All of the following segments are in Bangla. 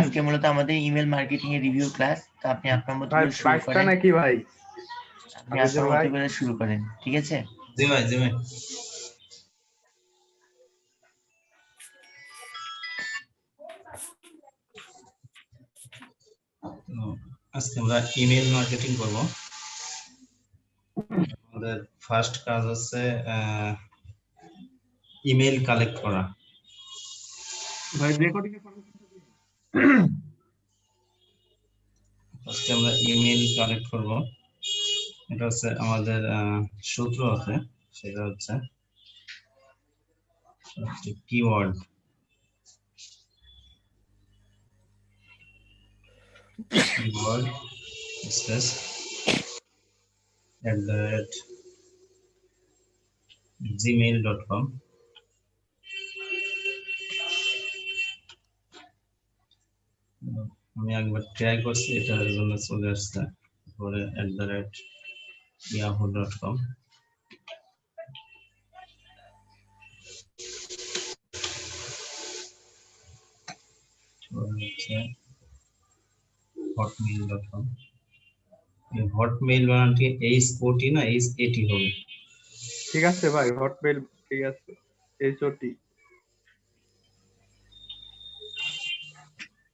আজকে মূলত আমাদের ইমেল মার্কেটিং এর রিভিউ ক্লাস। তো আপনি আপনার মতো ভাই করে শুরু প্রাইসটা করেন। নাকি ভাই? আপনি আপনার মতো করে শুরু করেন, ঠিক আছে? জি ভাই, জি ভাই। আজকে আমরা ইমেল মার্কেটিং করব। আমাদের ফার্স্ট কাজ হচ্ছে ইমেল কালেক্ট করা। ভাই রেকর্ডিং এর আজকে আমরা ইমেল কালেক্ট করব। এটা হচ্ছে আমাদের সূত্র আছে, সেটা হচ্ছে কিওয়ার্ড। Keyword space @gmail.com। আমি একবার ট্রাই করছি, এটার জন্য চলে আসছে। পরে @yahoo.com। হচ্ছে hotmail.com। এই হটমেইল বানানটি HOT না HAT হবে? ঠিক আছে ভাই, হটমেইল ঠিক আছে, HOT।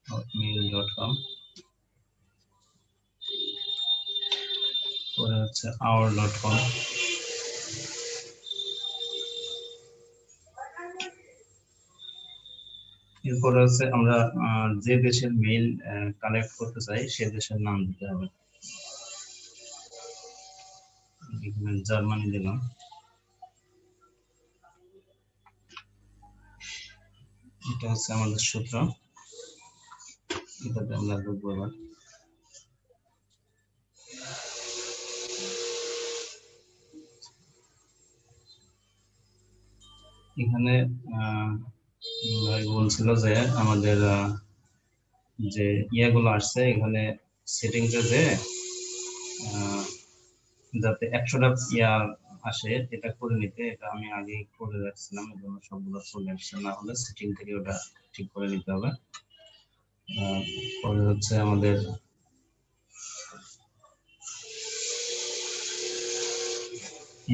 hotmail.com। পরে হচ্ছে our.com। এরপর হচ্ছে আমরা যে দেশের মেইল কালেক্ট করতে চাই সে দেশের নাম দিতে হবে। এখানে জার্মানি দিলাম। এটা হচ্ছে আমাদের সূত্র, এটাতে আমরা ঢুকবো এবার। এখানে ভাই বলছিল যে আমাদের যে ইয়েগুলো আসছে এখানে সেটিংসে যে যাতে 100টা ইয়া আসে এটা করে নিতে। এটা আমি আগে করে রাখছিলাম, এজন্য সবগুলো চলে আসছে। না হলে সেটিং থেকে ওটা ঠিক করে নিতে হবে। পরে হচ্ছে আমাদের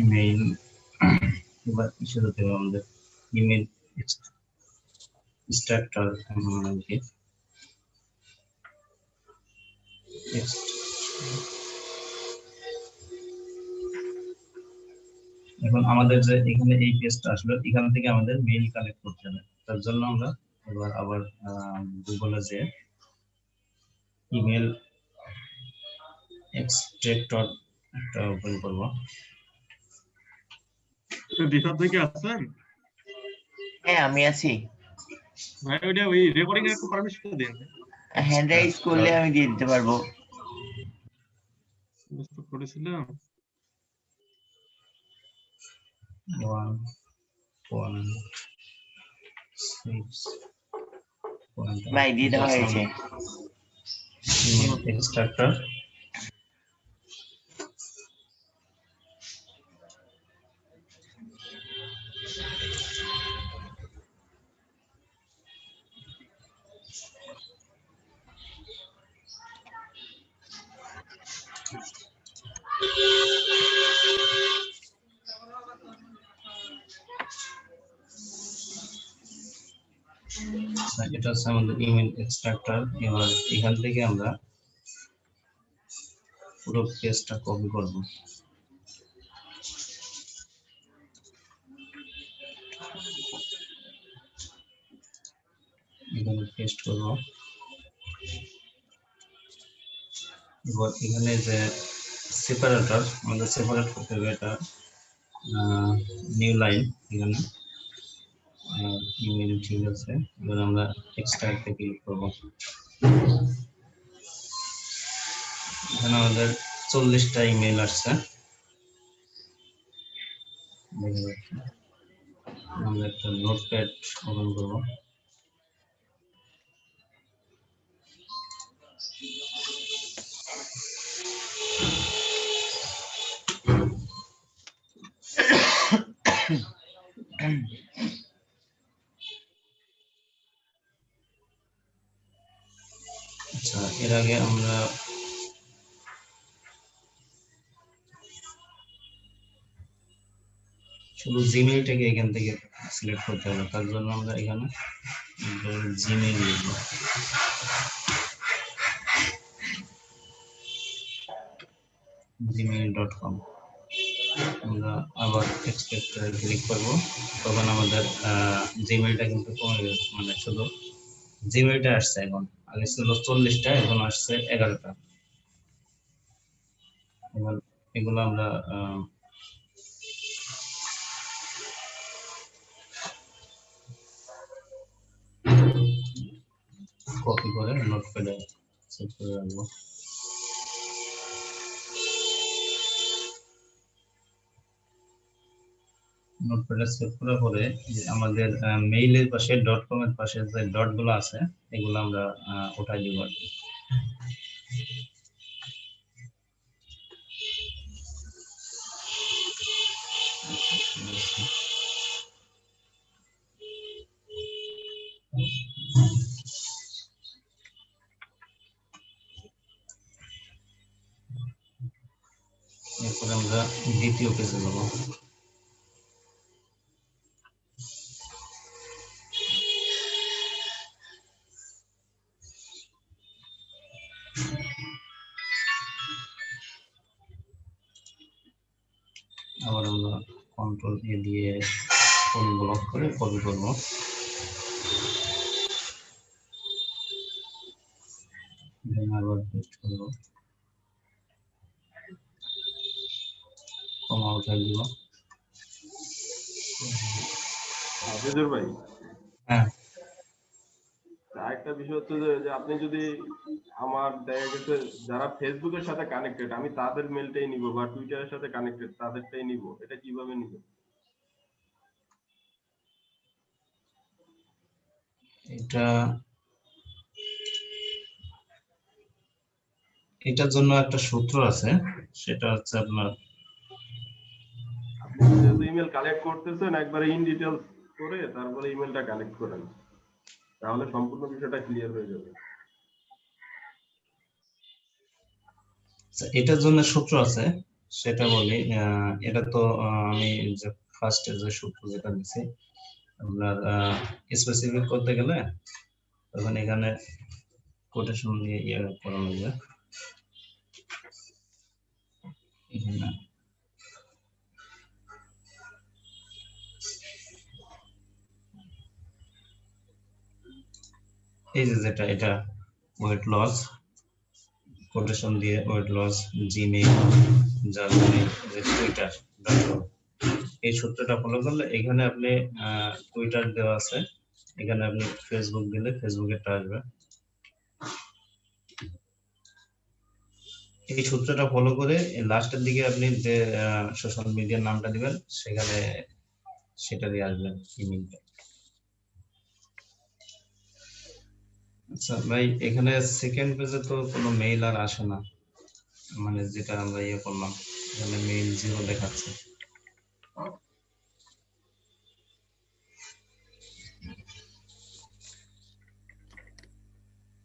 ইমেইল, এবার কিসে হতে হবে আমাদের ইমেইল স্ট্রাকচার। এখন আমাদের যে এখানে এই পেজটা আসলো, এখান থেকে আমাদের মেইল কালেক্ট করতে হবে। তার জন্য আমরা এবার আবার গুগলে যে ইমেল এক্সট্রাক্টর একটা ওপেন করব। রিসার্চ থেকে আসছেন? হ্যাঁ, আমি আছি। ভাই ওইটা ওই রেকর্ডিং এর একটু পারমিশন দিন। হ্যান্ড রাইজ করলে আমি দিয়ে দিতে পারবো। বুঝতে করেছিলাম। 1.6 ভাই দিয়ে দেওয়া হয়েছে। এক্সট্রাক্টর। এটা হচ্ছে আমাদের ইমেল এক্সট্রাক্টর। এবার এখান থেকে আমরা পুরো পেজটা কপি করব। এখানে পেস্ট করব। এবার এখানে যে সেপারেটর, আমাদের সেপারেট করতে হবে এটা নিউ লাইন। এখানে ইমেল ঠিক আছে। এবার আমরা এক্সট্রাক্টে ক্লিক করব। এখানে আমাদের 40টা ইমেল আসছে। আমরা একটা নোটপ্যাড ওপেন করব। এর আগে আমরা শুধু জিমেইলটাকে এখান থেকে সিলেক্ট করতে হবে, তার জন্য আমরা এখানে জিমেইল লিখব। gmail.com আমরা আবার এক্সপেক্টরে ক্লিক করব, তখন আমাদের জিমেইলটা কিন্তু কমে গেছে, মানে শুধু জিমেইলটা আসছে এখন, আগে ছিল 40টা, এখন আসছে 11টা। এবার এগুলো আমরা কপি করে নোটপ্যাডে সেভ করে রাখবো। নোটপ্যাডে সেভ করার পরে যে আমাদের মেইলের পাশে .com এর পাশে যে ডট গুলো আছে এগুলো আমরা উঠাই দিব আর কি। এরপরে আমরা দ্বিতীয় পেজে যাব। আবার আমরা কন্ট্রোল এ দিয়ে ফুল ব্লক করে কপি করব। আবার পেস্ট করব, কমা উঠাই দিব। হাফিজুর ভাই, হ্যাঁ, আরেকটা বিষয় হচ্ছে যে আপনি যদি আমার দেখা গেছে যারা ফেসবুকের সাথে কানেক্টেড, আমি তাদের মেলটাই নিব, বা টুইটারের সাথে কানেক্টেড তাদেরটাই নিব, এটা কিভাবে নিব? এটা এটার জন্য একটা সূত্র আছে, সেটা হচ্ছে আপনার আপনি যেহেতু ইমেল কালেক্ট করতেছেন, একবারে ইন ডিটেলস করে তারপরে ইমেলটা কালেক্ট করেন, তাহলে সম্পূর্ণ বিষয়টা ক্লিয়ার হয়ে যাবে। এটার জন্য সূত্র আছে, সেটা বলি। এটা তো আমি যে ফার্স্টে যে সূত্র যেটা দিছি, আপনার স্পেসিফিক করতে গেলে তখন এখানে কোটেশন দিয়ে ইয়ে করা লাগবে। এখানে এই যে যেটা এটা ওয়েট লস, কোটেশন দিয়ে weight loss, Gmail, Germany, Twitter, এই সূত্রটা ফলো করলে এখানে আপনি টুইটার দেওয়া আছে, এখানে আপনি ফেসবুক দিলে ফেসবুকেরটা আসবে। এই সূত্রটা ফলো করে লাস্টের দিকে আপনি যে সোশ্যাল মিডিয়ার নামটা দিবেন, সেখানে সেটা দিয়ে আসবে ইমেইলটা। আচ্ছা ভাই, এখানে সেকেন্ড পেজে তো কোনো মেইল আর আসে না, মানে যেটা আমরা ইয়ে করলাম, এখানে মেইল 0 দেখাচ্ছে।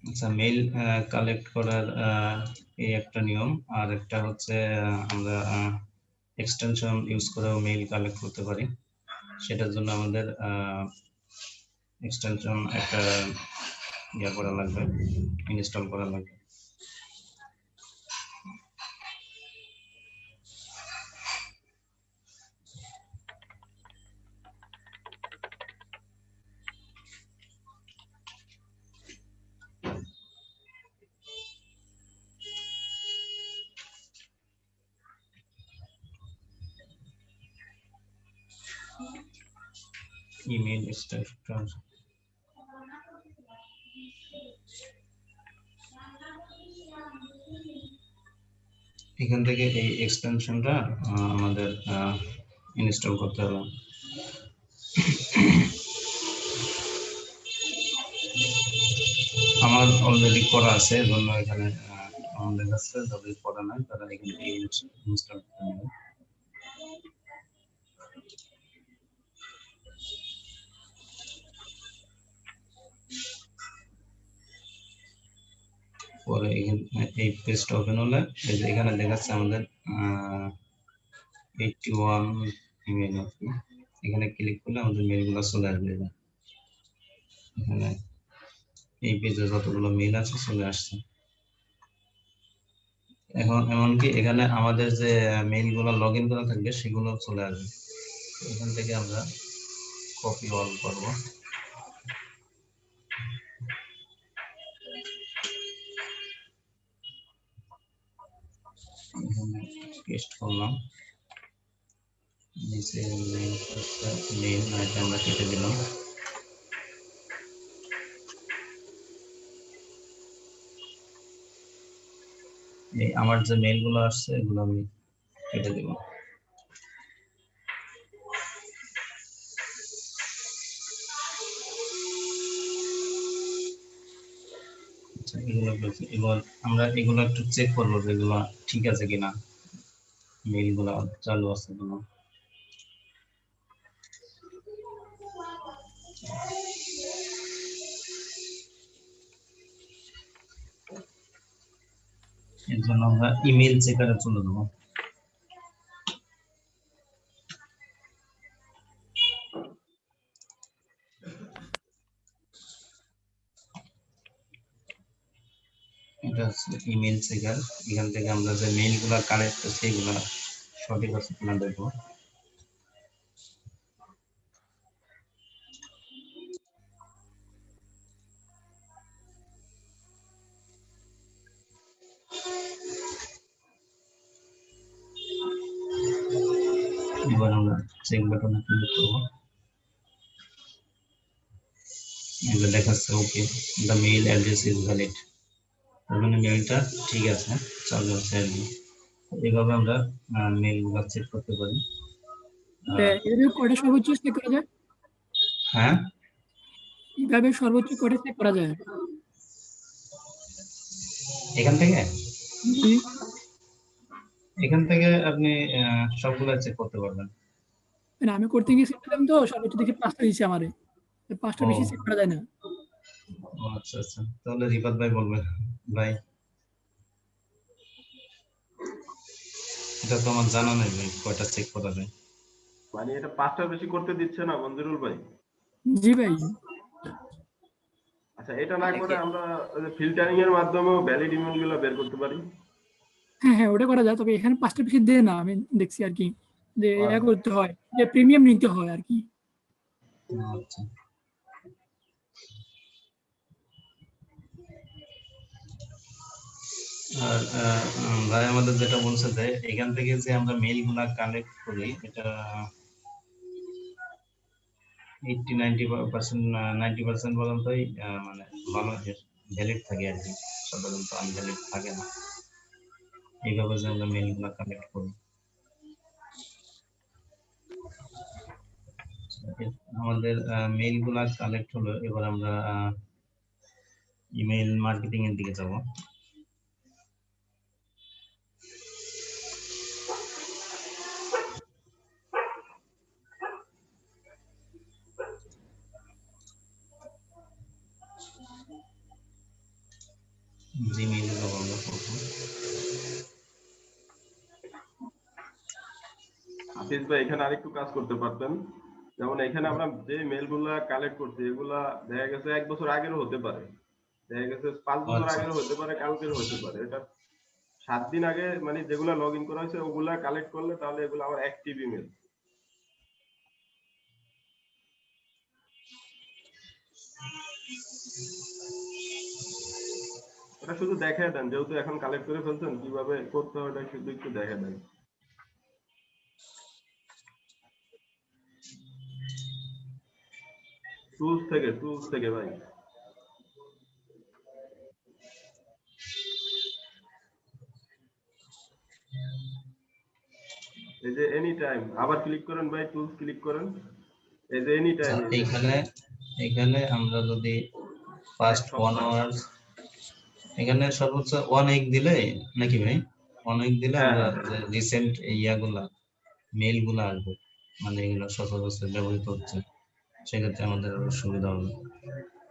আচ্ছা, মেইল কালেক্ট করার এই একটা নিয়ম, আর একটা হচ্ছে আমরা এক্সটেনশন ইউজ করেও মেইল কালেক্ট করতে পারি। সেটার জন্য আমাদের এক্সটেনশন একটা ইয়ে করা লাগবে, ইনস্টল করা লাগবে। ইমেল স্ট্রাকচার, এখান থেকে এই এক্সটেনশনটা আমাদের ইনস্টল করতে হবে। আমার অলরেডি করা আছে, এজন্য এখানে আমাদের কাছে যাদের করা নাই তারা এখানে ইনস্টল করতে নেবে। পরে এই পেজটা ওপেন হলে এই যে এখানে দেখাচ্ছে আমাদের 81 ইমেল আছে। এখানে ক্লিক করলে আমাদের মেইলগুলো চলে আসবে। এখানে এই পেজে যতগুলো মেইল আছে চলে আসছে। এখন এমনকি এখানে আমাদের যে মেইলগুলো লগইন করা থাকবে সেগুলো চলে আসবে। এখান থেকে আমরা কপি অল করব। এখানে পেস্ট করলাম। নিচে মেইল এটা আমরা কেটে দিলাম। এই আমার যে মেইলগুলো আসছে এগুলো আমি কেটে দেব। এবার আমরা এগুলো একটু চেক করবো যে এগুলো ঠিক আছে কিনা, মেইলগুলো চালু আছে কিনা। এর জন্য আমরা ইমেল চেকারে চলে যাবো। এটা হচ্ছে ইমেল চেকার। এখান থেকে আমরা যে মেইলগুলো কালেক্ট করছি এগুলো সঠিক আছে কিনা দেখবো। এবার আমরা চেক বাটনে ক্লিক করব। এটা দেখাচ্ছে okay, the mail address is valid. তার মানে মেইলটা ঠিক আছে, চালু আছে আর কি। এইভাবে আমরা মেইলগুলো চেক করতে পারি। এভাবে কয়টা সর্বোচ্চ চেক করা যায়? হ্যাঁ, এভাবে সর্বোচ্চ কয়টা চেক করা যায়? এখান থেকে জি। আপনি সবগুলো চেক করতে পারবেন। মানে আমি করতে গিয়েছিলাম তো সর্বোচ্চ দেখি 5টা দিয়েছে আমারে। 5টার বেশি চেক করা যায় না। ও আচ্ছা আচ্ছা, তাহলে রিফাত ভাই বলবেন। ভাই এটা তো আমার জানা নাই ভাই, কয়টা চেক করা যায়। মানে এটা 5টার বেশি করতে দিচ্ছে না মঞ্জুরুল ভাই? জি ভাই। আচ্ছা, এটা না করে আমরা ফিল্টারিং এর মাধ্যমেও ভ্যালিড ইমেল গুলো বের করতে পারি। হ্যাঁ, ওটা করা যায়। তবে এখানে 5টার বেশি দেয় না, আমি দেখছি আর কি। যে এটা করতে হয়, যে প্রিমিয়াম নিতে হয় আর কি। আচ্ছা, আর ভাই আমাদের যেটা বলছে যে এখান থেকে যে আমরা মেইলগুলা কালেক্ট করি এটা 90% পর্যন্তই মানে ভালো ভ্যালিড থাকে আর কি, সাধারণত আনভ্যালিড থাকে না। এইভাবে যে আমরা মেইলগুলা কালেক্ট করি। আমাদের মেইলগুলা কালেক্ট হলো, এবার আমরা ইমেইল মার্কেটিং এর দিকে যাব। জিমেইলে যাব আমরা প্রথম। হাফিজ ভাই এখানে আরেকটু কাজ করতে পারতেন। যেমন এখানে আমরা যে মেলগুলা কালেক্ট করছি এগুলা দেখা গেছে 1 বছর আগেরও হতে পারে, দেখা গেছে 5 বছর আচ্ছা। আগেরও হতে পারে, কালকের হতে পারে। এটা 7 দিন আগে মানে যেগুলা লগ ইন করা হয়েছে ওগুলা কালেক্ট করলে তাহলে এগুলো আমার অ্যাক্টিভ ইমেল। এটা শুধু দেখায় দেন, যেহেতু এখন কালেক্ট করে ফেলছেন কিভাবে করতে হয় এটা শুধু একটু দেখায় দেন। টুলস থেকে ভাই। এই যে এনি টাইম আবার ক্লিক করেন ভাই, টুলস ক্লিক করেন। এই যে এনি টাইম এখানে আমরা যদি ফার্স্ট 1 আওয়ার, এখানে সর্বোচ্চ 1 উইক দিলে নাকি ভাই, 1 উইক দিলে আমরা যে রিসেন্ট ইয়াগুলা মেইলগুলা আসবে, মানে এগুলো সচরাচর ব্যবহৃত হচ্ছে, সেক্ষেত্রে আমাদের আরো সুবিধা হবে।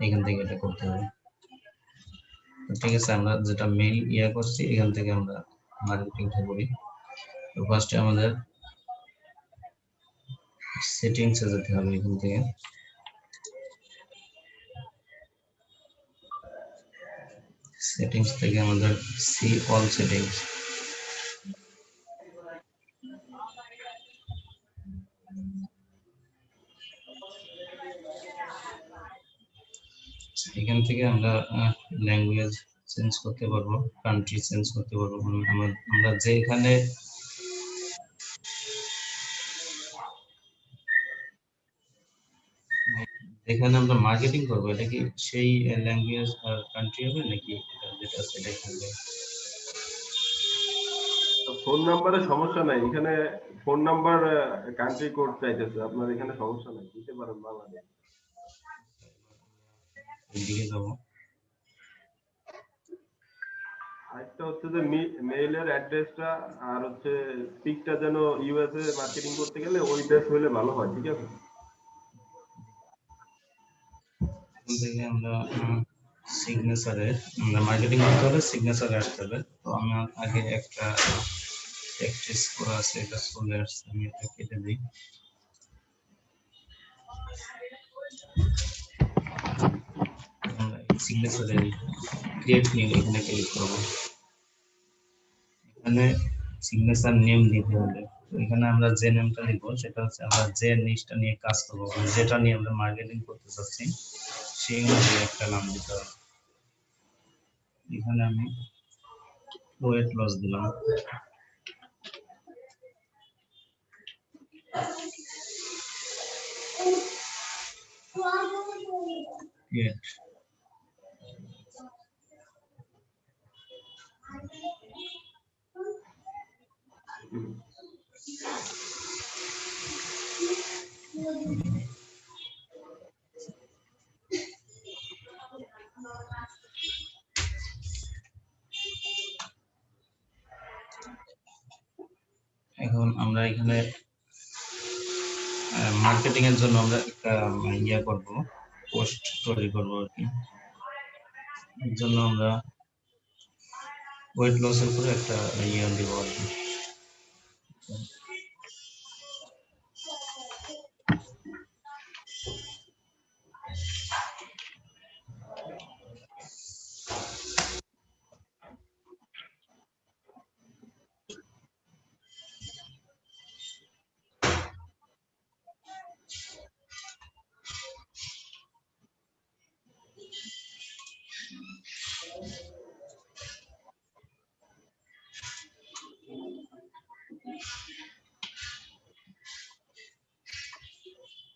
এখান থেকে এটা করতে হবে। ঠিক আছে, আমরা যেটা মেইল করছি এখান থেকে আমরা মার্কেটিংটা করি। তো ফার্স্টে আমাদের সেটিংসে যেতে হবে। এখান থেকে সেটিংস থেকে আমাদের সি অল সেটিংস, এখান থেকে আমরা ল্যাঙ্গুয়েজ চেঞ্জ করতে পারবো, কান্ট্রি চেঞ্জ করতে পারবো। আমরা যেখানে এখানে আমরা মার্কেটিং করবো, এটা কি সেই ল্যাঙ্গুয়েজ আর কান্ট্রি হবে নাকি এটা যেটা সেটাই থাকবে? ফোন নাম্বারে সমস্যা নাই, এখানে ফোন নাম্বার কান্ট্রি কোড চাইতেছে, আপনার এখানে সমস্যা নাই, দিতে পারেন বাংলাদেশ। এদিকে যাবো, আরেকটা হচ্ছে যে মেইলের অ্যাড্রেসটা আর হচ্ছে পিকটা যেন ইউএসএ মার্কেটিং করতে গেলে ওই দেশ হলে ভালো হয়, ঠিক আছে? এখান থেকে আমরা সিগনেচারে আমরা মার্কেটিং করতে হলে সিগনেচারে আসতে হবে। তো আমার আগে একটা প্র্যাকটিস করা আছে, এটা চলে আসছে, আমি এটা কেটে দিই। আমরা সিগনেচারে ক্রিয়েট নিউ এখানে ক্লিক করব। এখানে সিগনেচার নেম দিতে হবে। তো এখানে আমরা যে নেমটা লিখবো সেটা হচ্ছে আমরা যে নিচটা নিয়ে কাজ করবো, যেটা নিয়ে আমরা মার্কেটিং করতে চাচ্ছি সেই অনুযায়ী একটা নাম দিতে হবে। এখানে আমি ওয়েট লস দিলাম। Create। এখন আমরা এখানে মার্কেটিং এর জন্য আমরা একটা করব, পোস্ট তৈরি করব আর কি। এর জন্য আমরা ওয়েট লস এর উপরে একটা দিব আর কি।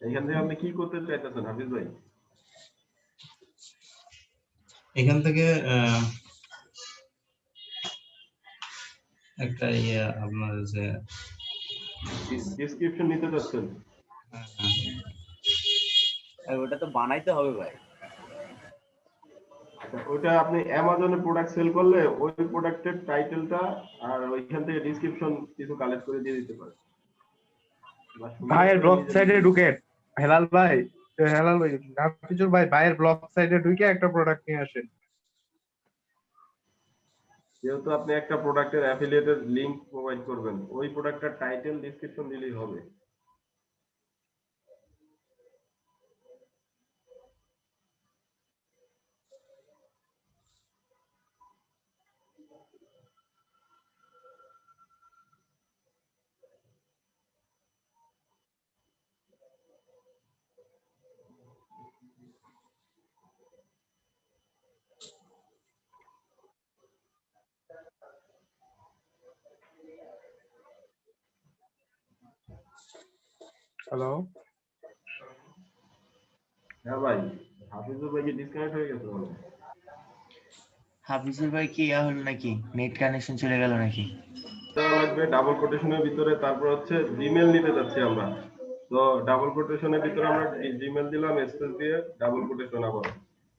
এখান থেকে আপনি কি করতে চাইতেছেন হাফিজ ভাই? এখান থেকে একটা আপনার যে ডেসক্রিপশন নিতে চাচ্ছেন? আর ওটা তো বানাইতে হবে ভাই। ওটা আপনি অ্যামাজনে প্রোডাক্ট সেল করলে ওই প্রোডাক্টের টাইটেলটা আর ওইখান থেকে ডেসক্রিপশন কিছু কালেক্ট করে দিয়ে দিতে পারে। ভাইয়ের ব্লগ সাইটে ঢুকে হেলাল ভাই, হেলাল ভাই, হাফিজুর ভাই ভাইয়ের ব্লগ সাইটে ঢুকে একটা প্রোডাক্ট নিয়ে আসেন। যেহেতু আপনি একটা প্রোডাক্টের অ্যাফিলিয়েটেড লিংক প্রোভাইড করবেন, ওই প্রোডাক্টের টাইটেল ডেসক্রিপশন দিলেই হবে। হ্যালো, হ্যাঁ ভাই, হাফিজুর ভাই কি ডিসকানেক্ট হয়ে গেছে বলো? হাফিজুর ভাই কি হলো নাকি, নেট কানেকশন চলে গেল নাকি? লাগবে ডাবল কোটেশনের ভিতরে, তারপর হচ্ছে জিমেল নিতে যাচ্ছি আমরা। তো ডাবল কোটেশনের ভিতরে আমরা জিমেল দিলাম, স্পেস দিয়ে ডাবল কোটেশন। আবার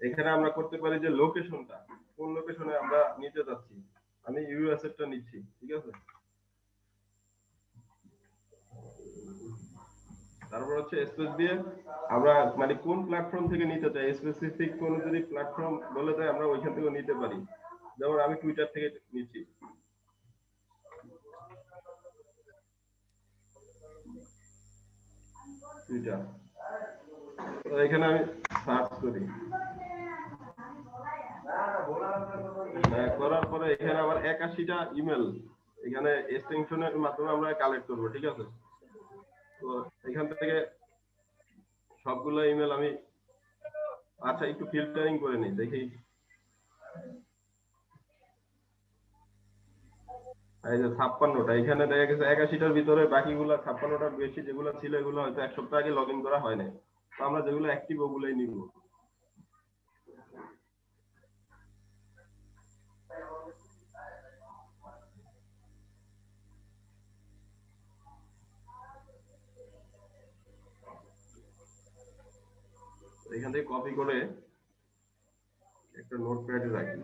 এখানে আমরা করতে পারি যে লোকেশনটা কোন লোকেশনে আমরা নিতে যাচ্ছি। আমি ইউএস এরটা নিচ্ছি, ঠিক আছে? তারপর হচ্ছে স্পেস দিয়ে আমরা মানে কোন প্ল্যাটফর্ম থেকে নিতে চাই, স্পেসিফিক কোন যদি প্ল্যাটফর্ম বলে দেয় আমরা ওইখান থেকে নিতে পারি। যেমন আমি টুইটার থেকে নিচ্ছি, টুইটার। তো এখানে আমি সার্চ করি, করার পরে এখানে আবার 81টা ইমেল এখানে এক্সটেনশনের মাধ্যমে আমরা কালেক্ট করব, ঠিক আছে। তো এখান থেকে সবগুলো ইমেল আমি আচ্ছা একটু ফিল্টারিং করে নিই, দেখি। এই যে 56টা, এখানে দেখা গেছে 81টার ভিতরে বাকিগুলা 56টার বেশি যেগুলো ছিল এগুলো হয়তো এক সপ্তাহ আগে লগ ইন করা হয় নাই। তো আমরা যেগুলো অ্যাক্টিভ ওগুলোই নিব। এখান থেকে কপি করে একটা নোটপ্যাডে রাখি।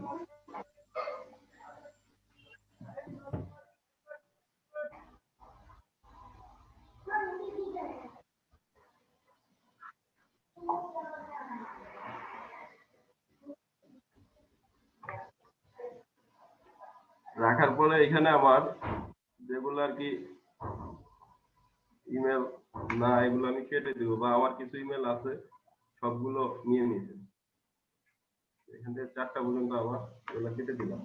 রাখার পরে এখানে আমার যেগুলো আর কি ইমেল না এগুলো আমি কেটে দিব, বা আমার কিছু ইমেল আছে সবগুলো নিয়ে নিয়েছে। এখান থেকে 4টা পর্যন্ত আমার এগুলো কেটে দিলাম।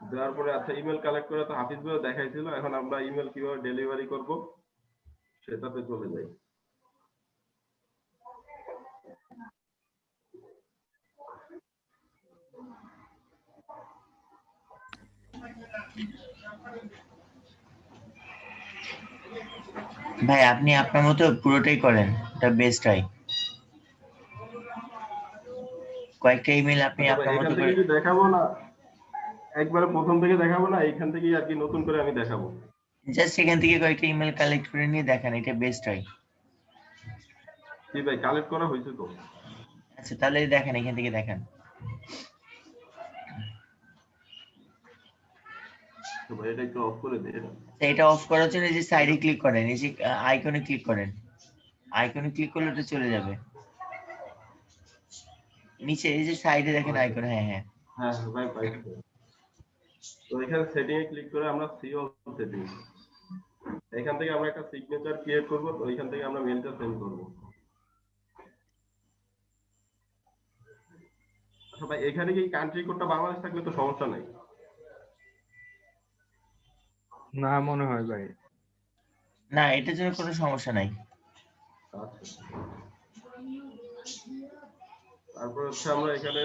দেওয়ার পরে আচ্ছা ইমেল কালেক্ট করে তো হাফিজ ভাই দেখাইছিল, এখন আমরা ইমেল কিভাবে ডেলিভারি করব সেটাতে চলে যাই। ভাই আপনি আপনার মতো পুরোটাই করেন, এটা বেস্ট হয়। কয়েকটা ইমেল আপনি আচ্ছা ভাই, আপনার এখান মতো থেকে করে, কি দেখাবো না, একবারে প্রথম থেকে দেখাবো না, এখান থেকেই আর কি নতুন করে আমি দেখাবো? জাস্ট এখান থেকে কয়েকটা ইমেল কালেক্ট করে নিয়ে দেখান, এটা বেস্ট হয়। জি ভাই, কালেক্ট করা হয়েছে তো। আচ্ছা তাহলে দেখেন, এখান থেকে দেখান। তো ভাই এটা একটু অফ করে দিই। এটা অফ করার জন্য এই যে সাইডে ক্লিক করেন, এই যে আইকনে ক্লিক করেন, আইকনে ক্লিক করলে এটা চলে যাবে নিচে, এই যে সাইডে দেখেন আইকন। হ্যাঁ হ্যাঁ হ্যাঁ ভাই পাইছি। তো এখানে সেটিং এ ক্লিক করে আমরা সি অল সেটিং, এখান থেকে আমরা একটা সিগনেচার ক্রিয়েট করব। তো এখান থেকে আমরা মেলটা সেন্ড করব। আচ্ছা ভাই, এখানে কি কান্ট্রি কোডটা বাংলাদেশ থাকলে তো সমস্যা নাই? না মনে হয় ভাই। না, এটার জন্য কোনো সমস্যা নাই। আচ্ছা, তারপর হচ্ছে আমরা এখানে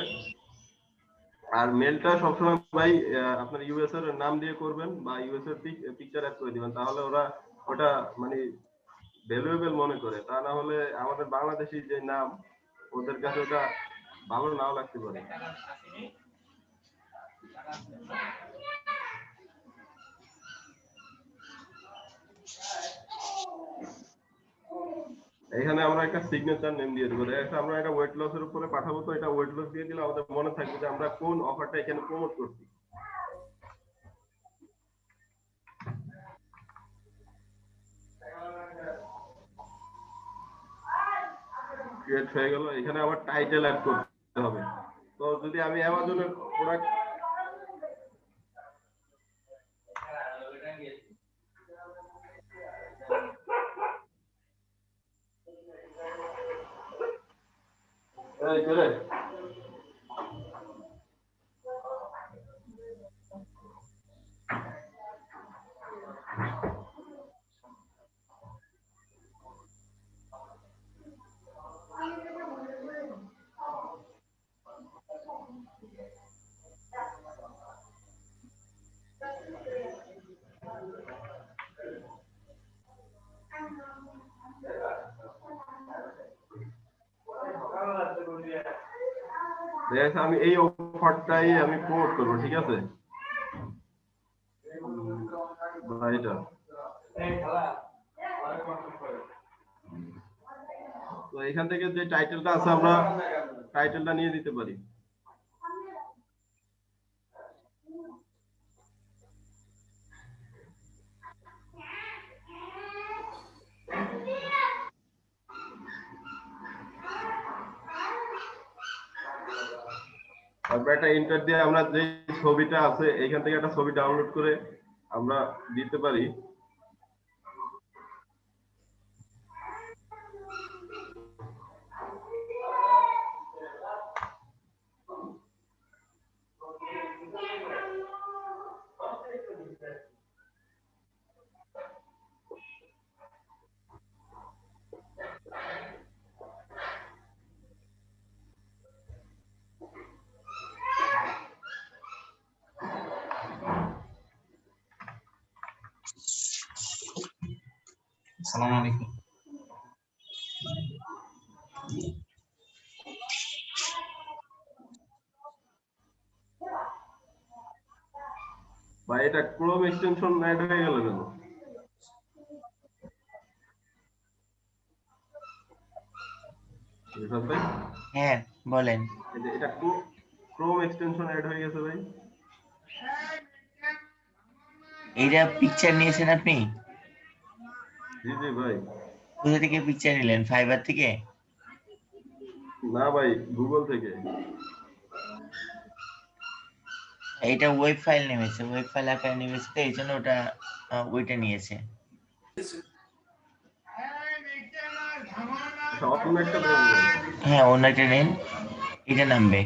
আর মেলটা সবসময় ভাই আপনার ইউএস এর নাম দিয়ে করবেন, বা ইউএস এর পিকচার অ্যাড করে দিবেন, তাহলে ওরা ওটা মানে ভ্যালুয়েবল মনে করে। তা না হলে আমাদের বাংলাদেশি যে নাম ওদের কাছে ওটা ভালো নাও লাগতে পারে। এখানে আমরা একটা সিগনেচার নেম দিয়ে দেবো। দেখা যাচ্ছে আমরা একটা ওয়েট লসের উপরে পাঠাবো, তো এটা ওয়েট লস দিয়ে দিলে আমাদের মনে থাকবে যে আমরা কোন অফারটা এখানে প্রমোট করছি। ক্রিয়েট হয়ে গেল। এখানে আবার টাইটেল অ্যাড করতে হবে। তো যদি আমি অ্যামাজনের প্রোডাক্ট এই করে দেখা যাচ্ছে আমি এই অফারটাই আমি প্রমোট করবো, ঠিক আছে। বা এটা তো এখান থেকে যে টাইটেলটা আছে আমরা টাইটেলটা নিয়ে দিতে পারি। তারপর একটা ইন্টার দিয়ে আমরা যে ছবিটা আছে এখান থেকে একটা ছবি ডাউনলোড করে আমরা দিতে পারি। আসসালামু আলাইকুম। বা এটা ক্রোম এক্সটেনশন অ্যাড হয়ে গেল কেন? রিফাত ভাই, হ্যাঁ বলেন। এটা ক্রোম এক্সটেনশন অ্যাড হয়ে গেছে ভাই। এইটা পিকচার নিয়েছেন আপনি? জি জি ভাই। কোথা থেকে পিকচার নিলেন, ফাইবার থেকে? না ভাই, গুগল থেকে। এটা ওয়েব ফাইল নেমেছে, ওয়েব ফাইল আকারে নেমেছে, তো এই জন্য ওটা ওইটা নিয়েছে। আচ্ছা, অন্য একটা দেন ভাই। হ্যাঁ অন্য একটা নেন, এটা নামবে।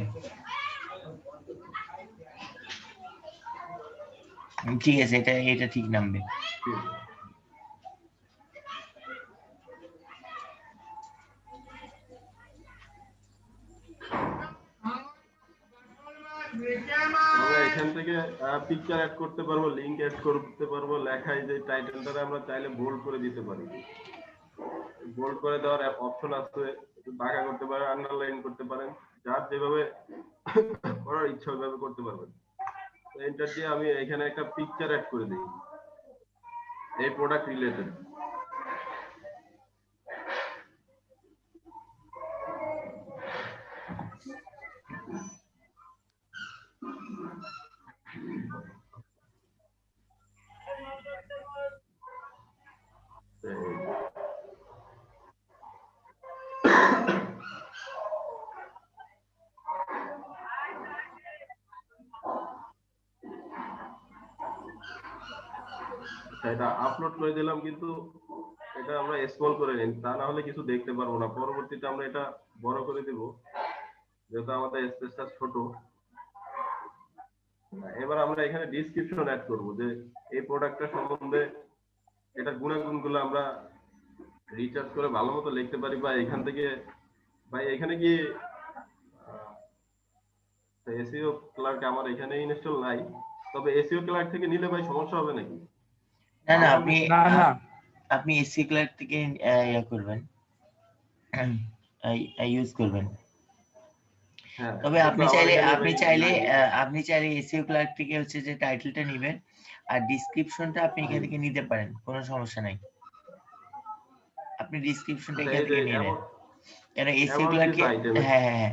ঠিক আছে, এটা এটা ঠিক নামবে। ঠিক। আমরা এখান থেকে পিকচার অ্যাড করতে পারবো, লিংক অ্যাড করতে পারবো, লেখায় যে টাইটেলটা আমরা চাইলে বোল্ড করে দিতে পারি। বোল্ড করে দেওয়ার অপশন আছে, বাঁকা করতে পারেন, আন্ডারলাইন করতে পারেন, যার যেভাবে করার ইচ্ছা ওইভাবে করতে পারবেন। তো এন্টার দিয়ে আমি এখানে একটা পিকচার অ্যাড করে দিই, এই প্রোডাক্ট রিলেটেড। এটা আপলোড করে দিলাম, কিন্তু এটা আমরা স্ক্রল করে নিন, তা না হলে কিছু দেখতে পারবো না। পরবর্তীতে আমরা এটা বড় করে দিব, যেহেতু আমাদের স্পেসটা ছোট। এবার আমরা এখানে ডেসক্রিপশন অ্যাড করব, যে এই প্রোডাক্টটা সম্বন্ধে এটা গুণাগুণগুলো আমরা রিসার্চ করে ভালো মতো লিখতে পারি। বা এখান থেকে ভাই, এখানে কি এসইও ক্লার্ক আমার এখানে ইনস্টল নাই, তবে এসইও ক্লার্ক থেকে নিলে ভাই সমস্যা হবে নাকি? না না, ভালো হবে? আপনি না না, আপনি এসসি ক্লার্ক থেকে ইয়া করবেন, ইউজ করবেন। হ্যাঁ, তবে কিন্তু আপনি আমার চাইলে এখানে আপনি ভাই চাইলে নাই। আপনি চাইলে এসইও ক্লার্ক থেকে হচ্ছে যে টাইটেলটা নেবেন, আর ডিসক্রিপশনটা আপনি এখান থেকে নিতে পারেন, কোনো সমস্যা নাই। আপনি ডিসক্রিপশনটা আচ্ছা, এখান এই যে থেকে নিয়ে নেন, কেন এসইও অ্যাবাউট দিস ক্লার্কে। আইটেম, হ্যাঁ হ্যাঁ হ্যাঁ,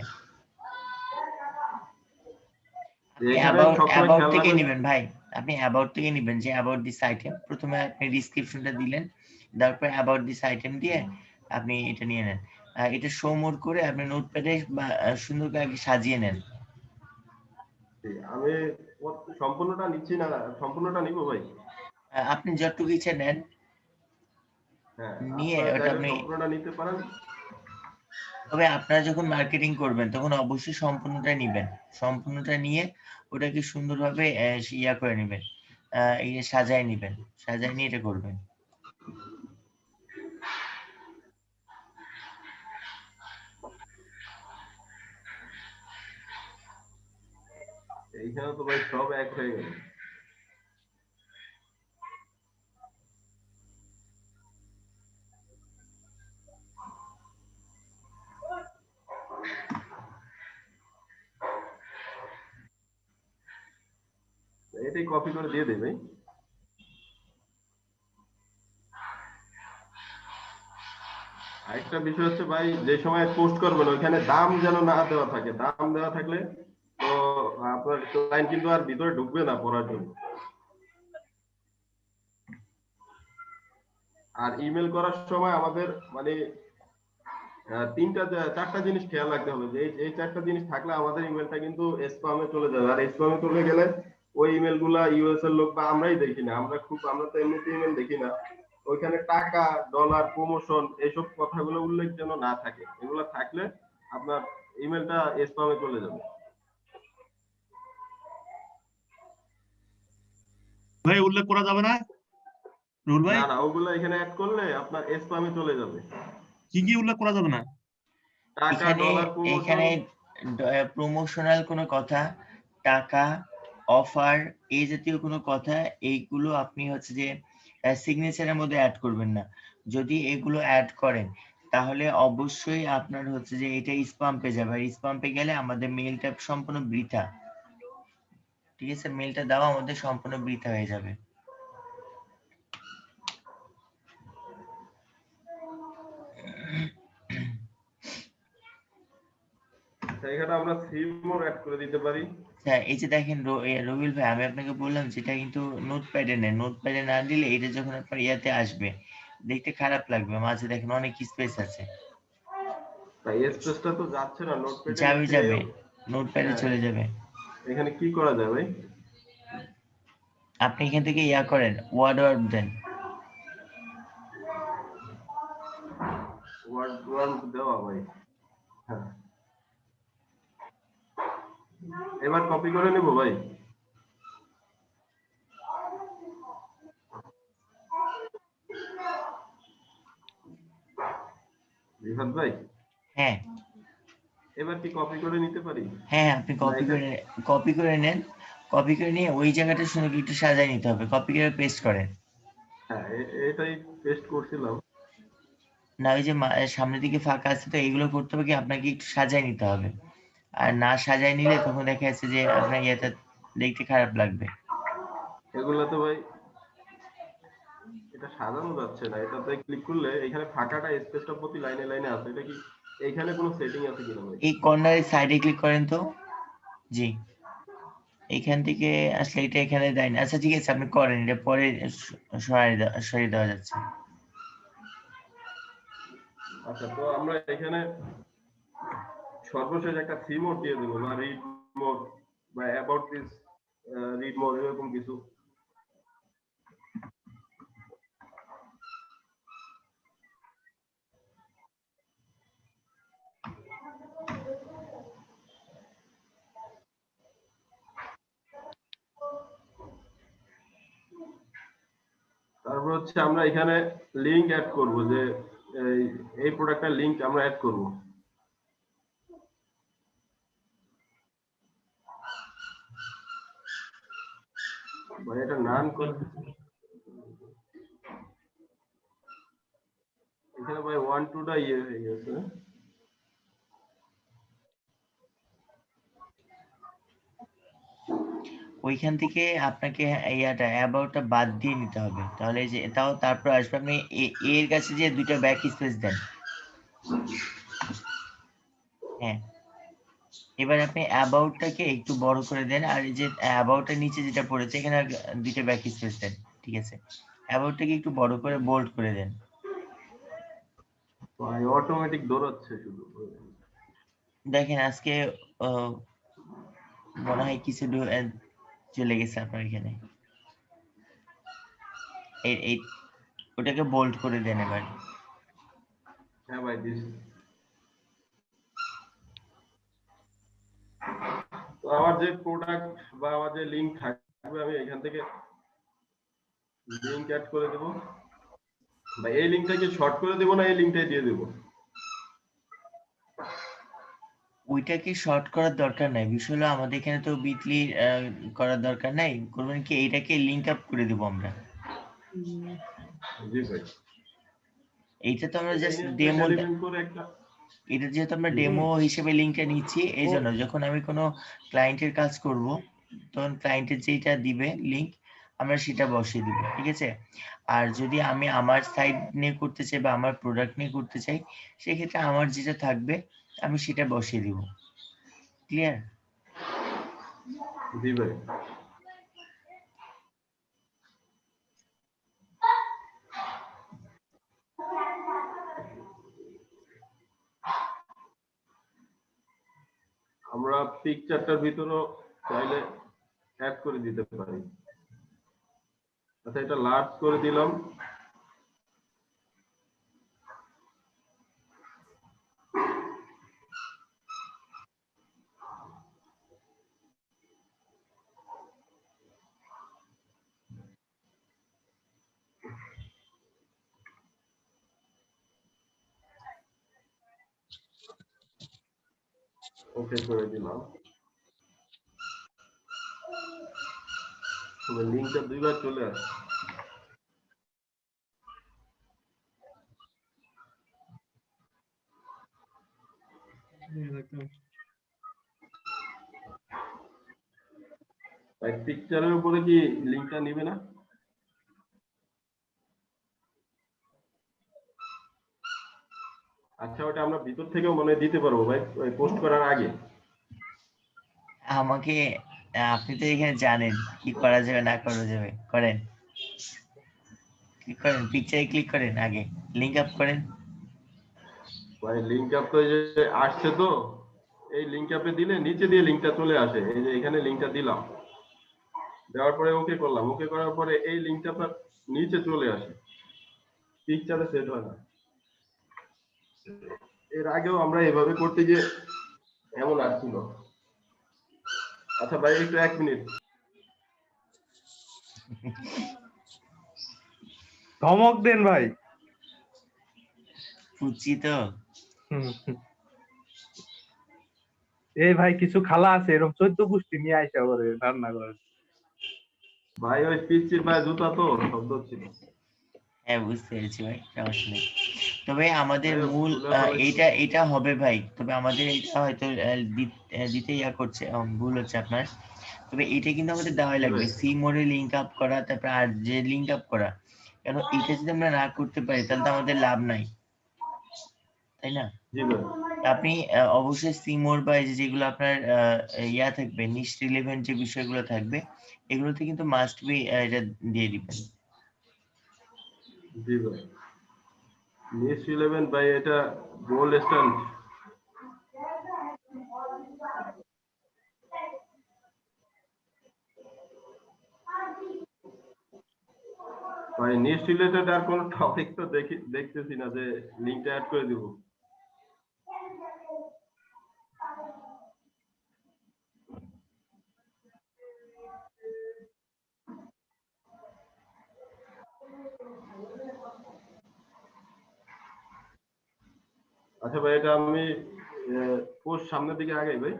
আপনি এখানে অ্যাবাউট সবসময় অ্যাবাউট খেয়াল থেকে রাখবেন। নেবেন ভাই। আপনি অ্যাবাউট থেকে নেবেন, যে অ্যাবাউট দিস আইটেম, প্রথমে আপনি ডিসক্রিপশনটা দিলেন, তারপর অ্যাবাউট দিস আইটেম দিয়ে আপনি এটা নিয়ে নেন। এটা শো মোর করে আপনি নোটপ্যাডে বা সুন্দর করে আগে সাজিয়ে নেন। আমি সম্পূর্ণটা নিচ্ছি না, সম্পূর্ণটা নিব ভাই। আপনি যতটুকু ইচ্ছা নেন, হ্যাঁ, নিয়ে আপনারা ওটা চাইলে আপনি, সম্পূর্ণটা নিতে পারেন। তবে আপনারা যখন মার্কেটিং করবেন তখন অবশ্যই সম্পূর্ণটা নিবেন। সম্পূর্ণটা নিয়ে ওটাকে সুন্দরভাবে ইয়া করে নেবেন, সাজায় নেবেন, সাজায় নিয়ে এটা করবেন। এইখানে তো ভাই সব এক হয়ে গেল। এটাই কপি করে দিয়ে দেবে। আরেকটা বিষয় হচ্ছে ভাই, যে সময় পোস্ট করবেন ওইখানে দাম যেন না দেওয়া থাকে। দাম দেওয়া থাকলে তো আপনার ক্লায়েন্ট কিন্তু আর ভিতরে ঢুকবে না পড়ার জন্য। আর ইমেল করার সময় আমাদের মানে চারটা জিনিস খেয়াল রাখতে হবে যে এই চারটা জিনিস থাকলে আমাদের ইমেলটা কিন্তু স্প্যামে চলে যাবে, আর স্প্যামে চলে গেলে ওই ইমেল গুলা ইউএস এর লোক বা আমরাই দেখি না, আমরা তো এমনিতে ইমেল দেখি না, ওইখানে টাকা, ডলার, প্রমোশন এইসব কথাগুলো উল্লেখ যেন না থাকে, এগুলো থাকলে আপনার ইমেলটা স্প্যামে চলে যাবে। ভাই উল্লেখ করা যাবে না রুল ভাই? না না, ওগুলো এখানে অ্যাড করলে আপনার স্প্যামে চলে যাবে। কি কি উল্লেখ করা যাবে না? টাকা, এখানে ডলার, প্রমোশন। এখানে প্রমোশনাল কোনো কথা, টাকা, অফার, এই জাতীয় কোনো কথা, এইগুলো আপনি হচ্ছে যে সিগনেচারের মধ্যে অ্যাড করবেন না। যদি এগুলো অ্যাড করেন তাহলে অবশ্যই আপনার হচ্ছে যে এটা স্প্যামে যাবে, আর স্প্যামে গেলে আমাদের মেইলটা সম্পূর্ণ বৃথা। ঠিক আছে, মেইলটা দেওয়া আমাদের সম্পূর্ণ বৃথা হয়ে যাবে। এখানে আমরা সিমও অ্যাড করে দিতে পারি। হ্যাঁ, এই যে দেখেন রবিউল ভাই, আমি আপনাকে বললাম যেটা কিন্তু নোটপ্যাডে নেই, নোটপ্যাডে না দিলে এটা যখন আপনার ইয়াতে আসবে দেখতে খারাপ লাগবে, মাঝে দেখেন অনেক স্পেস আছে। তাই স্পেসটা তো যাচ্ছে না নোটপ্যাডে, যাবে নোটপ্যাডে চলে যাবে। এখানে কি করা যায় ভাই? আপনি এখান থেকে ইয়া করেন, ওয়ার্ড দেন। ওয়ার্ড দেওয়া ভাই, হ্যাঁ। এবার কপি করে নেব ভাই। রিফাত ভাই, হ্যাঁ এবার কি কপি করে নিতে পারি? হ্যাঁ, আপনি কপি করে নেন, কপি করে নিয়ে ওই জায়গাটা সুন্দর একটু সাজায় নিতে হবে, কপি করে পেস্ট করেন। হ্যাঁ, এটাই পেস্ট করছিলাম। না, ওই যে সামনের দিকে ফাঁকা আছে, তো এইগুলো করতে হবে কি আপনাকে একটু সাজায় নিতে হবে, আর না সাজায় নিলে তখন দেখা যাচ্ছে যে আপনার ইয়েটা দেখতে খারাপ লাগবে। এগুলা তো ভাই এটা সাজানো যাচ্ছে না, এটাতে ক্লিক করলে এখানে ফাঁকাটা স্পেসটা প্রতি লাইনে লাইনে আছে, এটা কি এইখানে কোনো সেটিং আছে কিনা ভাই? এই কর্নারের সাইডে ক্লিক করেন তো। জি, এখান থেকে আসলে এটা এখানে দেয় না। আচ্ছা ঠিক আছে, আপনি করেন, এটা পরে সরিয়ে দেওয়া যাচ্ছে। আচ্ছা, তো আমরা এখানে সর্বশেষ একটা থিম মোড দিয়ে দেবো, বা রিড মোড বা অ্যাবাউট দিস রিড মোড, এরকম কিছু। তারপর হচ্ছে আমরা এখানে লিংক অ্যাড করব, যে এই প্রোডাক্টের লিংক আমরা অ্যাড করব। ভাই এটা নান করে এখানে ভাই 1-2টা ইয়ে হয়ে গেছে। ওইখান থেকে আপনাকে ইয়াটা অ্যাবাউটটা বাদ দিয়ে নিতে হবে, তাহলে এই যে এটাও তারপর আসবে। আপনি এর কাছে যে দুইটা ব্যাক স্পেস দেন। হ্যাঁ, এবার আপনি অ্যাবাউটটাকে একটু বড় করে দেন, আর এই যে অ্যাবাউটের নিচে যেটা পড়েছে এখানে দুইটা ব্যাক স্পেস দেন। ঠিক আছে, অ্যাবাউটটাকে একটু বড় করে বোল্ড করে দেন। ভাই অটোমেটিক দৌড়াচ্ছে শুধু। দেখেন আজকে মনে হয় কিছু চলে গেছে আপনার এখানে। এই ওটাকে বোল্ড করে দেন এবার। হ্যাঁ ভাই দিস। তো আমার যে প্রোডাক্ট বা আমার যে লিংক থাকবে, আমি এখান থেকে লিংক অ্যাড করে দেব। ভাই এই লিংকটাকে শর্ট করে দেব না এই লিংকটাই দিয়ে দেব? ওইটাকে শর্ট করার দরকার নাই, বিষয় হলো আমাদের এখানে তো বিটলি করার দরকার নাই, করবেন কি এইটাকে লিংক আপ করে দেব আমরা। জি ভাই, এইটা তো আমরা এটা জাস্ট ইনস্পেস ডেমো, এলিমেন্ট করে একটা। এটা যেহেতু আমরা ডেমো হিসেবে লিংকটা নিচ্ছি, এই জন্য যখন আমি কোনো ক্লায়েন্টের কাজ করব তখন ক্লায়েন্টের যেটা দিবে লিংক আমরা সেটা বসিয়ে দিব। ঠিক আছে, আর যদি আমি আমার সাইট নিয়ে করতে চাই বা আমার প্রোডাক্ট নিয়ে করতে চাই, সেক্ষেত্রে আমার যেটা থাকবে আমি সেটা বসিয়ে দিব। ক্লিয়ার? জি ভাই। আমরা পিকচারটার ভিতরেও চাইলে অ্যাড করে দিতে পারি। আচ্ছা, এটা লার্জ করে দিলাম। ওকে করে দিলাম। তবে লিঙ্কটা দুইবার চলে আসে। পিকচারের উপরে কি লিঙ্কটা নিবে না? আচ্ছা, ওটা আমরা ভিতর থেকেও মনে হয় দিতে পারবো ভাই, পোস্ট করার আগে। আমাকে আপনি তো এখানে জানেন কি করা যাবে না করা যাবে, করেন, ক্লিক করেন, পিকচারে ক্লিক করেন, আগে লিংক আপ করেন। ভাই লিঙ্ক আপ তো এই যে আসছে, তো এই লিঙ্ক আপে দিলে নিচে দিয়ে লিঙ্কটা চলে আসে। এই যে এখানে লিঙ্কটা দিলাম, দেওয়ার পরে ওকে করলাম, ওকে করার পরে এই লিঙ্কটা আপনার নিচে চলে আসে, পিকচারে সেট হয় না। এর আগেও আমরা এভাবে করতে গিয়ে এমন আসছিল। আচ্ছা ভাই, একটু 1 মিনিট ধমক দেন ভাই। বুঝছি তো। এই ভাই কিছু খালা আছে এরকম 14 গোষ্ঠী নিয়ে আইসা করে রান্না করে। ভাই, ওই পিচির ভাই জুতা তো শব্দ ছিল। হ্যাঁ, বুঝতে পেরেছি ভাই, সমস্যা নেই। তবে আমাদের ভাই, মূল খুলে ফেলেছি। এটা হবে ভাই। তবে আমাদের এটা হয়তো দিতে ইয়া করছে, ভুল হচ্ছে আপনার। তবে এটা কিন্তু আমাদের দেওয়াই জি লাগবে, ভাই। সি মোডে লিংক আপ করা, তারপর আর যে লিংক আপ করা। কেন এটা যদি আমরা না করতে পারি তাহলে তো আমাদের লাভ নাই, তাই না? জি ভাই। আপনি অবশ্যই সি মোড বা এই যে যেগুলো আপনার ইয়া থাকবে, নিশ রিলেভেন্ট যে বিষয়গুলো থাকবে, এগুলোতে কিন্তু মাস্ট বি এটা দিয়ে দিবেন। জি ভাই। নিস 11 ভাই, এটা গোল্ড স্ট্যান্ড। ভাই, নিস রিলেটেড আর কোন টপিক তো দেখতেছি না যে লিংকটা অ্যাড করে দিব। আচ্ছা ভাই, এটা আমি পোস্ট সামনের দিকে আগাই ভাই।